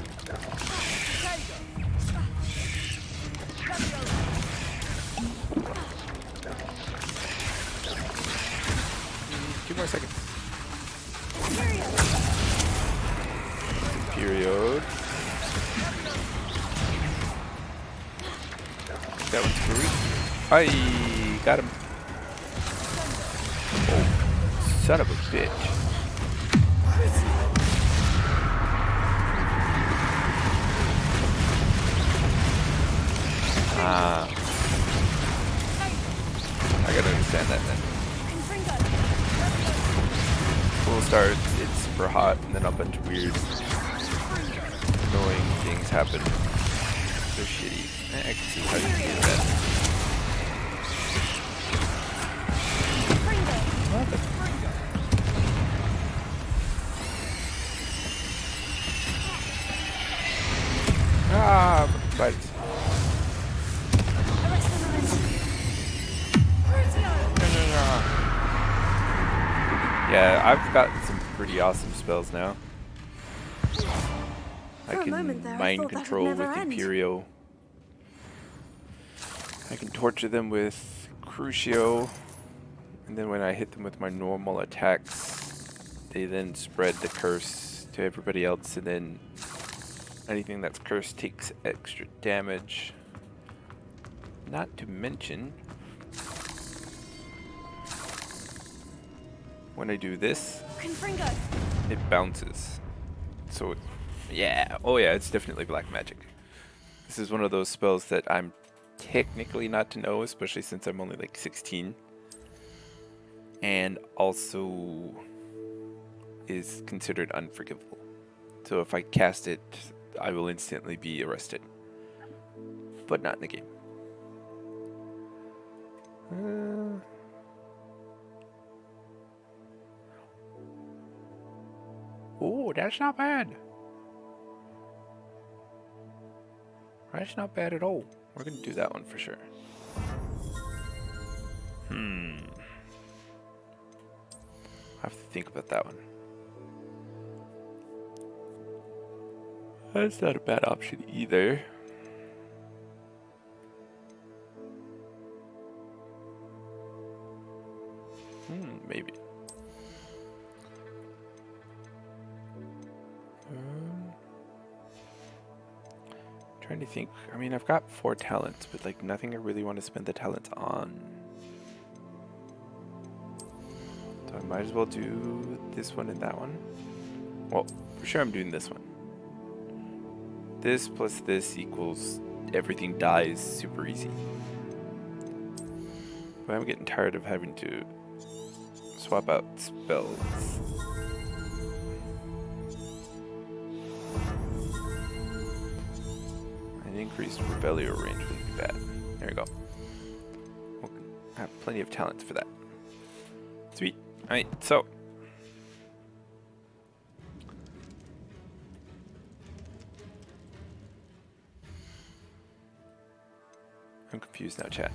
Speaker 1: 2 more seconds. Period. That one's free. I got him. Oh, son of a bitch. I gotta understand that then. Full start, it's super hot, and then a bunch of weird, annoying things happen. They're shitty. I can see how you can get that. Ah, spiders. Yeah, I've got some pretty awesome spells now. I can mind control with Imperio. I can torture them with Crucio. And then when I hit them with my normal attacks, they then spread the curse to everybody else. And then anything that's cursed takes extra damage. Not to mention, when I do this,
Speaker 6: Confringo.
Speaker 1: it bounces. So, yeah. Oh, yeah, it's definitely black magic. This is one of those spells that I'm technically not to know, especially since I'm only like 16. And also is considered unforgivable. So if I cast it, I will instantly be arrested. But not in the game. Oh, that's not bad. That's not bad at all. We're gonna do that one for sure. I have to think about that one. That's not a bad option either. Maybe. Trying to think. I mean, I've got 4 talents, but like nothing I really want to spend the talents on. So I might as well do this one and that one. Well, for sure I'm doing this one. This plus this equals everything dies super easy. But I'm getting tired of having to swap out spells. An increased Revelio range wouldn't be bad. There we go. We'll have plenty of talents for that. Sweet. Alright, so. I'm confused now, chat.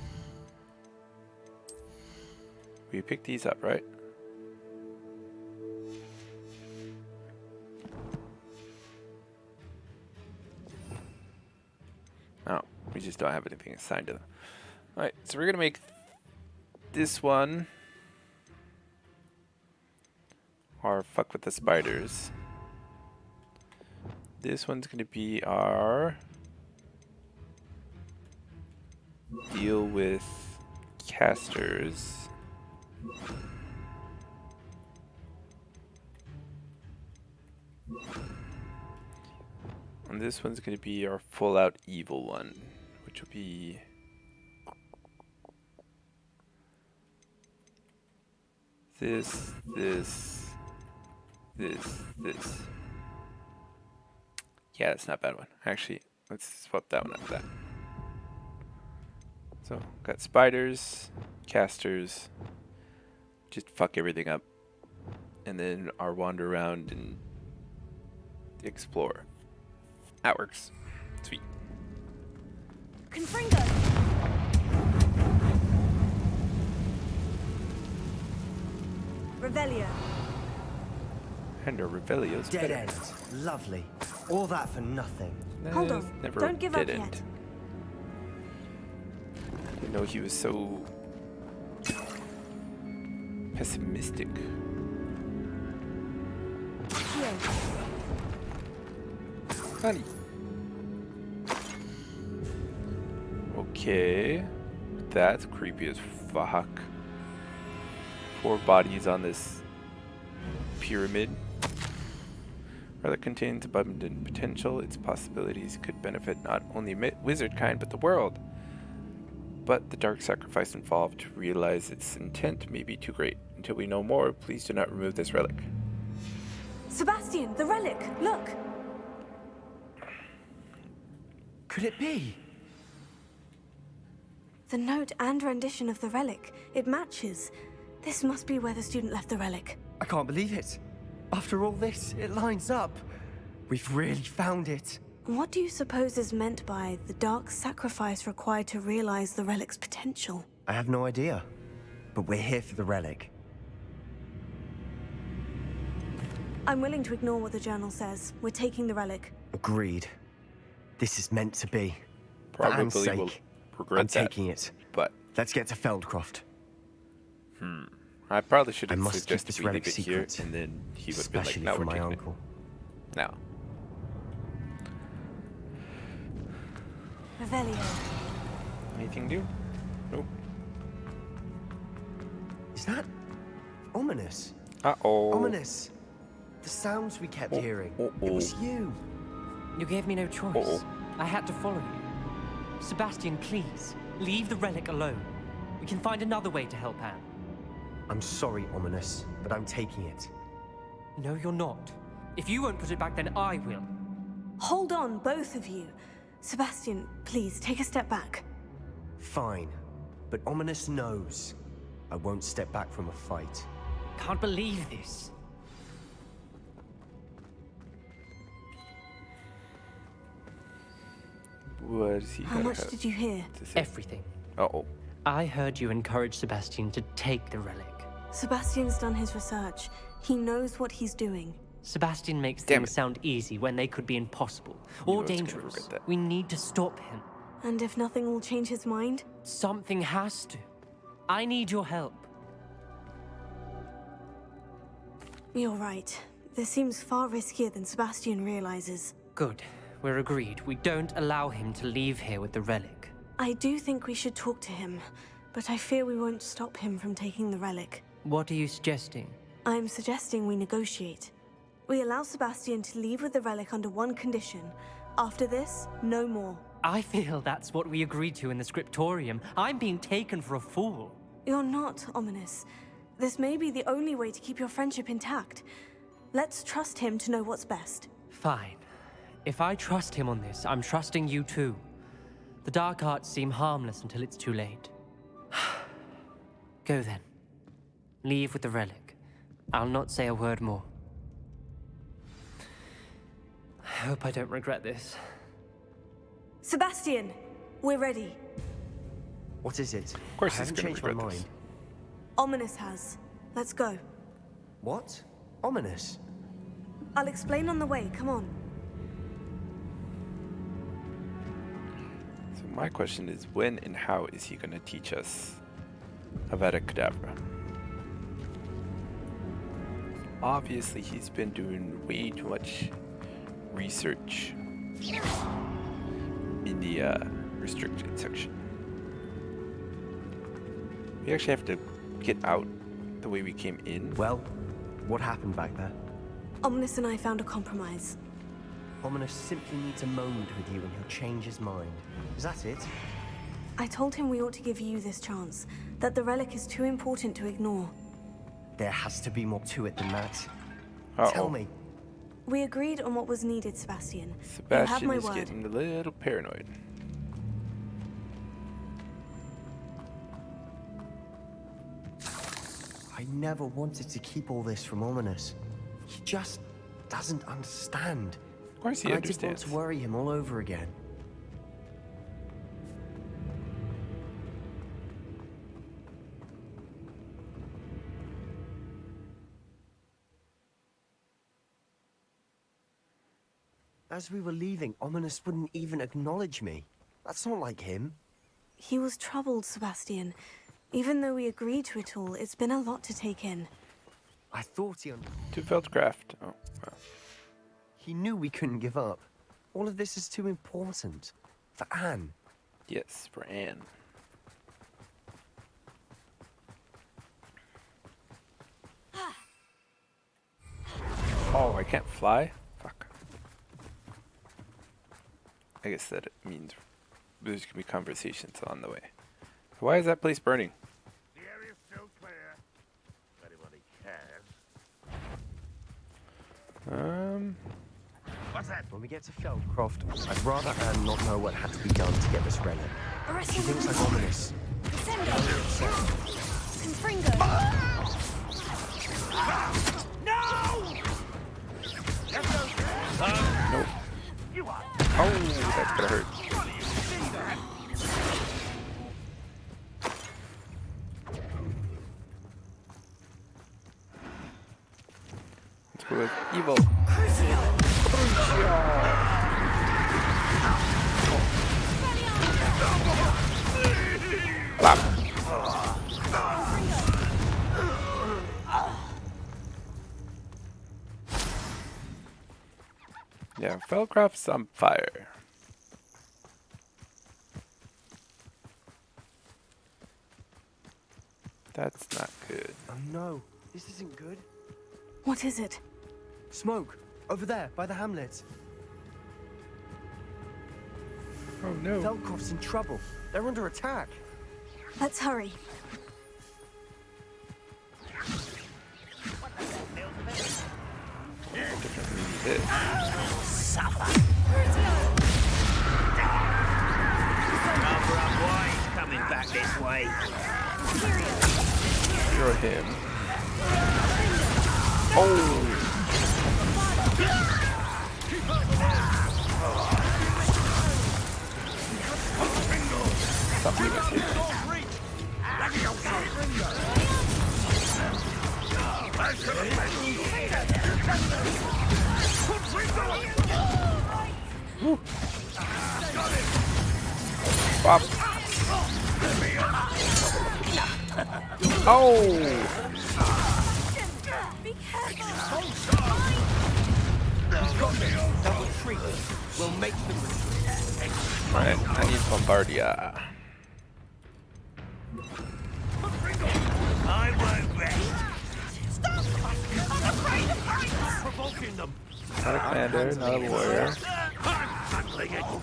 Speaker 1: We picked these up, right? No, we just don't have anything assigned to them. Alright, so we're gonna make this one our fuck with the spiders. This one's gonna be our deal with casters. And this one's going to be our full out evil one, which will be this. Yeah, that's not a bad one. Actually, let's swap that one up with that. So, got spiders, casters, just fuck everything up. And then our wander around and explore. That works. Sweet.
Speaker 6: Confringo. Revelio.
Speaker 1: And our Revelio's
Speaker 11: Dead
Speaker 1: better.
Speaker 11: end. Lovely. All that for nothing.
Speaker 6: Hold on.
Speaker 1: Never
Speaker 6: Don't give up
Speaker 1: did
Speaker 6: yet.
Speaker 1: I didn't know he was so pessimistic.
Speaker 6: Here.
Speaker 1: Honey. Okay. That's creepy as fuck. 4 bodies on this pyramid. Relic contains abundant potential. Its possibilities could benefit not only wizard kind, but the world. But the dark sacrifice involved to realize its intent may be too great. Until we know more, please do not remove this relic.
Speaker 6: Sebastian, the relic. Look.
Speaker 11: Could it be?
Speaker 3: The note and rendition of the relic. It matches. This must be where the student left the relic.
Speaker 11: I can't believe it. After all this, it lines up. We've really found it.
Speaker 3: What do you suppose is meant by the dark sacrifice required to realize the relic's potential?
Speaker 11: I have no idea. But we're here for the relic.
Speaker 3: I'm willing to ignore what the journal says. We're taking the relic.
Speaker 11: Agreed. This is meant to be.
Speaker 1: Probably
Speaker 11: For Anne's
Speaker 1: will
Speaker 11: sake,
Speaker 1: regret
Speaker 11: I'm
Speaker 1: that,
Speaker 11: taking it.
Speaker 1: But
Speaker 11: Let's get to Feldcroft.
Speaker 1: I probably should
Speaker 11: I
Speaker 1: have
Speaker 11: must keep
Speaker 1: suggested
Speaker 11: this
Speaker 1: we leave
Speaker 11: relic
Speaker 1: it
Speaker 11: secret.
Speaker 1: here, and then he would have been like,
Speaker 11: Especially
Speaker 1: "No,
Speaker 11: from
Speaker 1: we're
Speaker 11: my
Speaker 1: taking it
Speaker 11: uncle.
Speaker 1: now."
Speaker 3: Revelio.
Speaker 1: Anything new? Nope.
Speaker 11: Is that ominous?
Speaker 1: Uh-oh.
Speaker 11: Ominous. The sounds we kept hearing. It was you.
Speaker 14: You gave me no choice. I had to follow you. Sebastian, please, leave the relic alone. We can find another way to help Anne.
Speaker 11: I'm sorry, Ominous, but I'm taking it.
Speaker 14: No, you're not. If you won't put it back, then I will.
Speaker 3: Hold on, both of you. Sebastian, please, take a step back.
Speaker 11: Fine. But Ominous knows. I won't step back from a fight.
Speaker 14: Can't believe this.
Speaker 1: What is he
Speaker 3: How much did you hear?
Speaker 14: Everything.
Speaker 1: Uh-oh.
Speaker 14: I heard you encourage Sebastian to take the relic.
Speaker 3: Sebastian's done his research. He knows what he's doing.
Speaker 14: Sebastian makes things sound easy when they could be impossible or dangerous. We need to stop him.
Speaker 3: And if nothing will change his mind?
Speaker 14: Something has to. I need your help.
Speaker 3: You're right. This seems far riskier than Sebastian realizes.
Speaker 14: Good. We're agreed. We don't allow him to leave here with the relic.
Speaker 3: I do think we should talk to him, but I fear we won't stop him from taking the relic.
Speaker 14: What are you suggesting?
Speaker 3: I'm suggesting we negotiate. We allow Sebastian to leave with the relic under one condition. After this, no more.
Speaker 14: I feel that's what we agreed to in the scriptorium. I'm being taken for a fool.
Speaker 3: You're not, Ominous. This may be the only way to keep your friendship intact. Let's trust him to know what's best.
Speaker 14: Fine. If I trust him on this, I'm trusting you too. The dark arts seem harmless until it's too late. Go then. Leave with the relic. I'll not say a word more. I hope I don't regret this.
Speaker 3: Sebastian, we're ready.
Speaker 11: What is it?
Speaker 1: Of course
Speaker 11: I
Speaker 1: he's
Speaker 11: haven't
Speaker 1: gonna
Speaker 11: changed my
Speaker 1: regret this.
Speaker 11: mind.
Speaker 3: Ominous has. Let's go.
Speaker 11: What? Ominous?
Speaker 3: I'll explain on the way. Come on.
Speaker 1: So my question is, when and how is he going to teach us Avada Kedavra? Obviously, he's been doing way too much research in the restricted section. We actually have to get out the way we came in.
Speaker 11: Well, what happened back there?
Speaker 3: Ominous and I found a compromise.
Speaker 11: Ominous simply needs a moment with you and he'll change his mind. Is that it?
Speaker 3: I told him we ought to give you this chance, that the relic is too important to ignore.
Speaker 11: There has to be more to it than that.
Speaker 1: Uh-oh.
Speaker 11: Tell me.
Speaker 3: We agreed on what was needed, Sebastian. You have
Speaker 1: Sebastian
Speaker 3: my
Speaker 1: is
Speaker 3: word.
Speaker 1: getting a little paranoid.
Speaker 11: I never wanted to keep all this from Ominous. He just doesn't understand.
Speaker 1: Of course he
Speaker 11: and
Speaker 1: understands.
Speaker 11: I didn't want to worry him all over again. As we were leaving, Ominous wouldn't even acknowledge me. That's not like him.
Speaker 3: He was troubled, Sebastian. Even though we agreed to it all, it's been a lot to take in.
Speaker 11: I thought he
Speaker 1: To Feldcraft. Oh, well.
Speaker 11: He knew we couldn't give up. All of this is too important. For Anne.
Speaker 1: Yes, for Anne. Oh, I can't fly? Fuck. I guess that it means there's gonna be conversations on the way. Why is that place burning?
Speaker 15: The area's still clear. If anybody cares.
Speaker 11: What's that? When we get to Feldcroft, I'd rather Anne not know what had to be done to get this relic. She thinks I'm Ominous.
Speaker 1: Nope. Oh, that's gonna hurt. Let's go with evil. Clap. Yeah, Feldcraft's on fire. That's not good.
Speaker 11: Oh no, this isn't good.
Speaker 3: What is it?
Speaker 11: Smoke! Over there, by the hamlet.
Speaker 1: Oh no.
Speaker 11: Velkov's in trouble. They're under attack.
Speaker 3: Let's hurry.
Speaker 13: Suffer. Cover up, boy. Coming back this way.
Speaker 1: Throw him. Oh! Something is here. Pop. Oh!
Speaker 12: Be careful!
Speaker 11: Double retreat. We'll make them retreat.
Speaker 1: Alright, I need Bombardia.
Speaker 13: I won't rest.
Speaker 12: Stop! I'm afraid of heights!
Speaker 13: Provoking them.
Speaker 1: Not a commander, not a warrior.
Speaker 13: Handling it.
Speaker 1: Not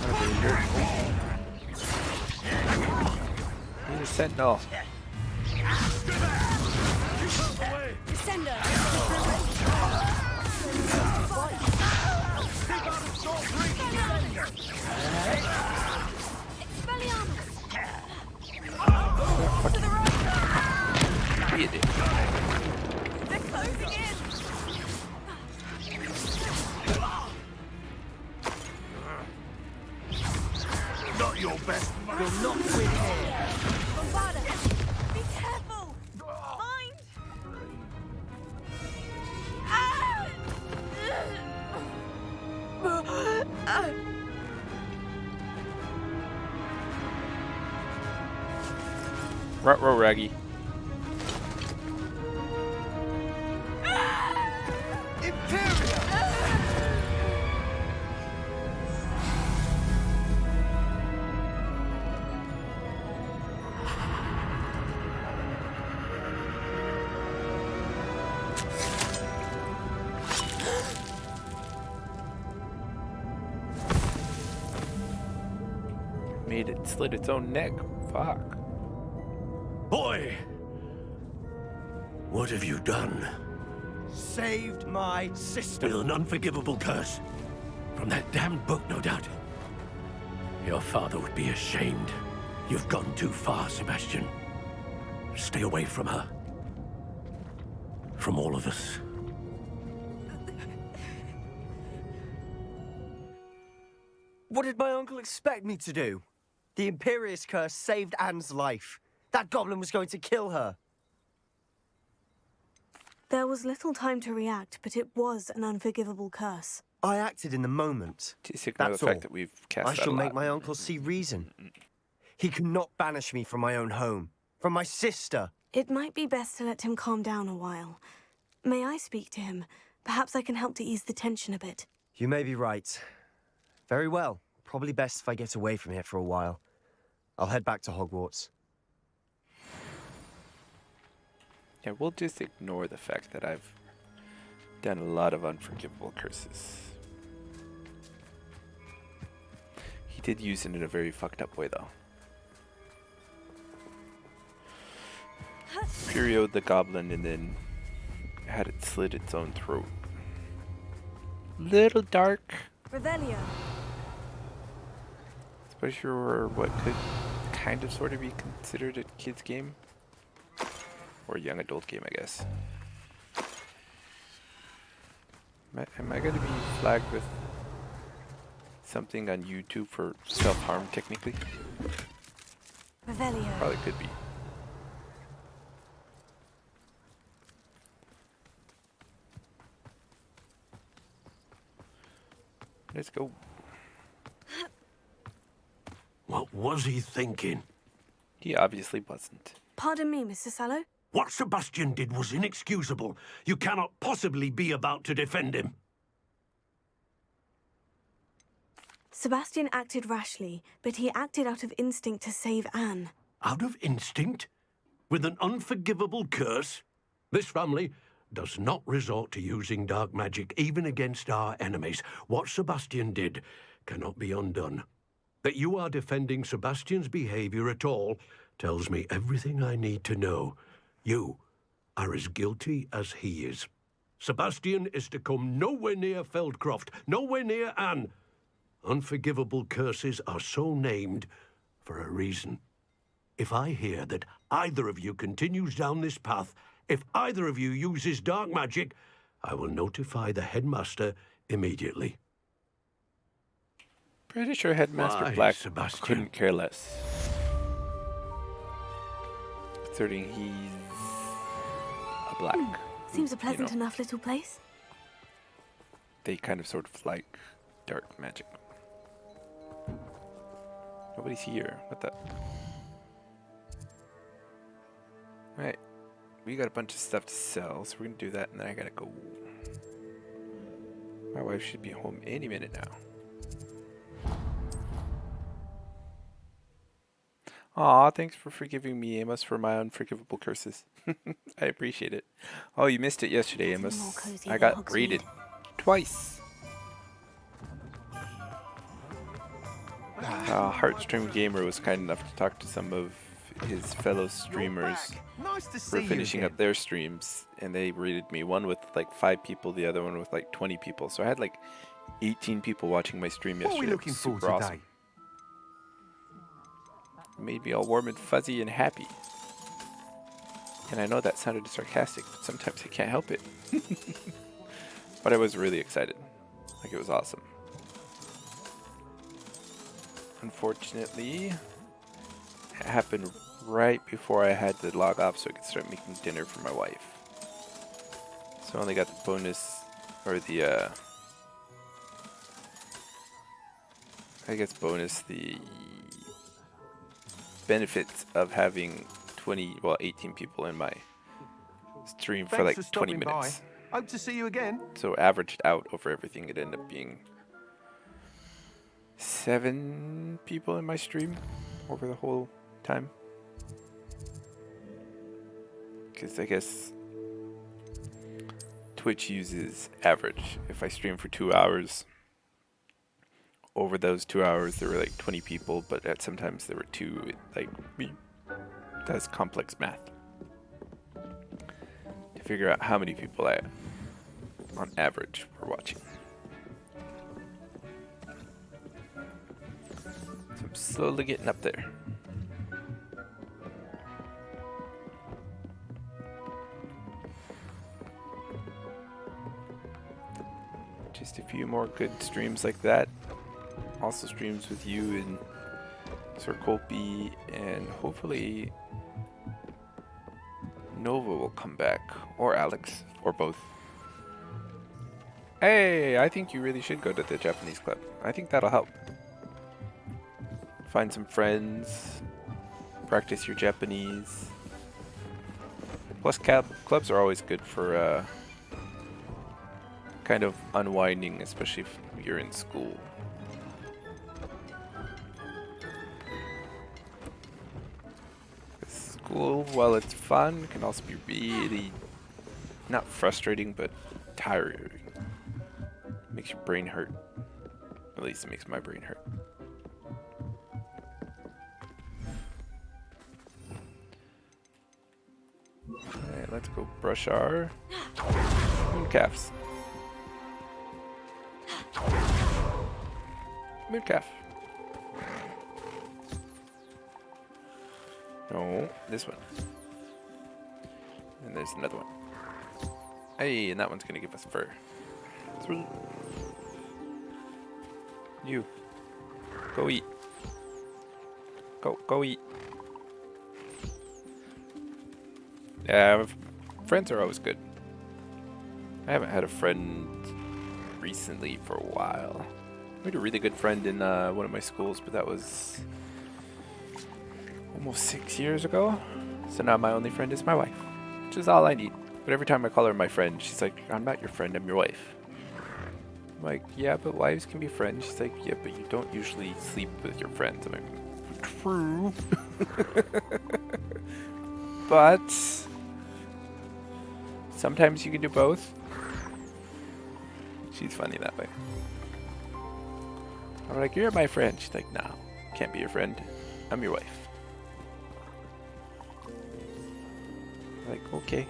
Speaker 1: a ranger. He's a sentinel.
Speaker 12: They're closing in!
Speaker 13: Not your best.
Speaker 11: You'll not win here.
Speaker 12: Bombarda! Be careful! Mind!
Speaker 1: Ruh-roh, Raggy. Made it slit its own neck. Fuck.
Speaker 13: Boy! What have you done?
Speaker 11: Saved my sister.
Speaker 13: With an unforgivable curse. From that damned book, no doubt. Your father would be ashamed. You've gone too far, Sebastian. Stay away from her. From all of us.
Speaker 11: What did my uncle expect me to do? The Imperious curse saved Anne's life. That goblin was going to kill her.
Speaker 3: There was little time to react, but it was an unforgivable curse.
Speaker 11: I acted in the moment.
Speaker 1: Just ignore
Speaker 11: That's
Speaker 1: the fact
Speaker 11: all.
Speaker 1: that we've cast
Speaker 11: I
Speaker 1: that
Speaker 11: shall
Speaker 1: a
Speaker 11: make
Speaker 1: lot.
Speaker 11: my uncle see reason. He cannot banish me from my own home, from my sister.
Speaker 3: It might be best to let him calm down a while. May I speak to him? Perhaps I can help to ease the tension a bit.
Speaker 11: You may be right. Very well. Probably best if I get away from here for a while. I'll head back to Hogwarts.
Speaker 1: Yeah, we'll just ignore the fact that I've done a lot of unforgivable curses. He did use it in a very fucked up way, though. Imperioed the goblin and then had it slit its own throat. Little dark.
Speaker 3: Revelio.
Speaker 1: Especially for what could kind of sort of be considered a kid's game. Or a young adult game, I guess. Am I going to be flagged with something on YouTube for self-harm, technically?
Speaker 3: Revelio.
Speaker 1: Probably could be. Let's go.
Speaker 13: What was he thinking?
Speaker 1: He obviously wasn't.
Speaker 3: Pardon me, Mr. Sallow.
Speaker 13: What Sebastian did was inexcusable. You cannot possibly be about to defend him.
Speaker 3: Sebastian acted rashly, but he acted out of instinct to save Anne.
Speaker 13: Out of instinct? With an unforgivable curse? This family does not resort to using dark magic even against our enemies. What Sebastian did cannot be undone. That you are defending Sebastian's behavior at all tells me everything I need to know. You are as guilty as he is. Sebastian is to come nowhere near Feldcroft, nowhere near Anne. Unforgivable curses are so named for a reason. If I hear that either of you continues down this path, if either of you uses dark magic, I will notify the headmaster immediately.
Speaker 1: Pretty sure Headmaster
Speaker 13: Why,
Speaker 1: Black
Speaker 13: Sebastian?
Speaker 1: couldn't care less. Considering he's a black.
Speaker 3: Seems a pleasant enough little place.
Speaker 1: They kind of sort of like dark magic. Nobody's here. What the? Alright. We got a bunch of stuff to sell, so we're gonna do that and then I gotta go. My wife should be home any minute now. Aw, thanks for forgiving me, Amos, for my unforgivable curses. I appreciate it. Oh, you missed it yesterday, Amos. I got raided twice. Heartstream Gamer was kind enough to talk to some of his fellow streamers for finishing up their streams, and they raided me. One with like 5 people, the other one with like 20 people. So I had like 18 people watching my stream yesterday.
Speaker 15: What are we looking for today?
Speaker 1: Awesome. It made me all warm and fuzzy and happy. And I know that sounded sarcastic, but sometimes I can't help it. But I was really excited. Like, it was awesome. Unfortunately, it happened right before I had to log off so I could start making dinner for my wife. So I only got the bonus, or the, I guess bonus, the benefits of having 18 people in my stream for like 20 minutes.
Speaker 15: Hope to see you again.
Speaker 1: So averaged out over everything, it ended up being 7 people in my stream over the whole time. Because I guess Twitch uses average. If I stream for 2 hours, over those 2 hours there were like 20 people, but sometimes there were 2. It like does complex math to figure out how many people I, on average, were watching. So I'm slowly getting up there. Just a few more good streams like that. Also streams with you and Sir Colby, and hopefully Nova will come back, or Alex, or both. Hey, I think you really should go to the Japanese club. I think that'll help. Find some friends, practice your Japanese. Plus, clubs are always good for kind of unwinding, especially if you're in school. School, while it's fun, can also be really not frustrating, but tiring. Makes your brain hurt. At least it makes my brain hurt. Alright, let's go brush our moon calves. Moon calf. No, this one. And there's another one. Hey, and that one's gonna give us fur. Sweet. You. Go eat. Go eat. Yeah, friends are always good. I haven't had a friend recently for a while. I had a really good friend in one of my schools, but that was almost 6 years ago. So now my only friend is my wife, which is all I need. But every time I call her my friend, she's like, I'm not your friend, I'm your wife. I'm like, yeah, but wives can be friends. She's like, yeah, but you don't usually sleep with your friends. I'm like, true. But Sometimes you can do both. She's funny that way. I'm like, you're my friend. She's like, no, can't be your friend. I'm your wife. I'm like, okay.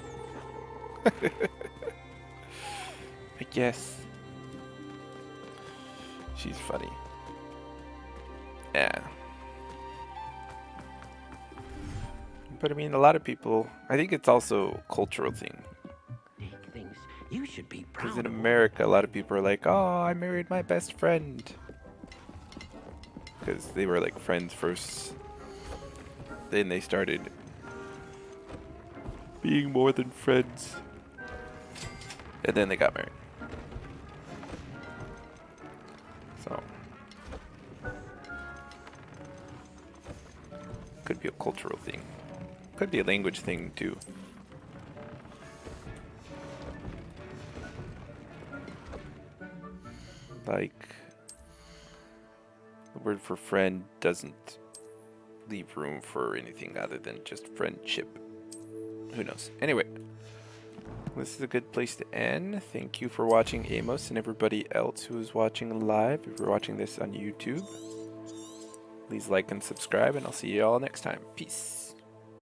Speaker 1: I guess. She's funny. Yeah. But I mean, a lot of people, I think it's also a cultural thing.
Speaker 16: You should be proud.
Speaker 1: Because in America, a lot of people are like, oh, I married my best friend. Because they were like friends first. Then they started being more than friends. And then they got married. So. Could be a cultural thing. Could be a language thing too. Like, the word for friend doesn't leave room for anything other than just friendship. Who knows? Anyway, this is a good place to end. Thank you for watching, Amos, and everybody else who is watching live. If you're watching this on YouTube, please like and subscribe, and I'll see you all next time. Peace.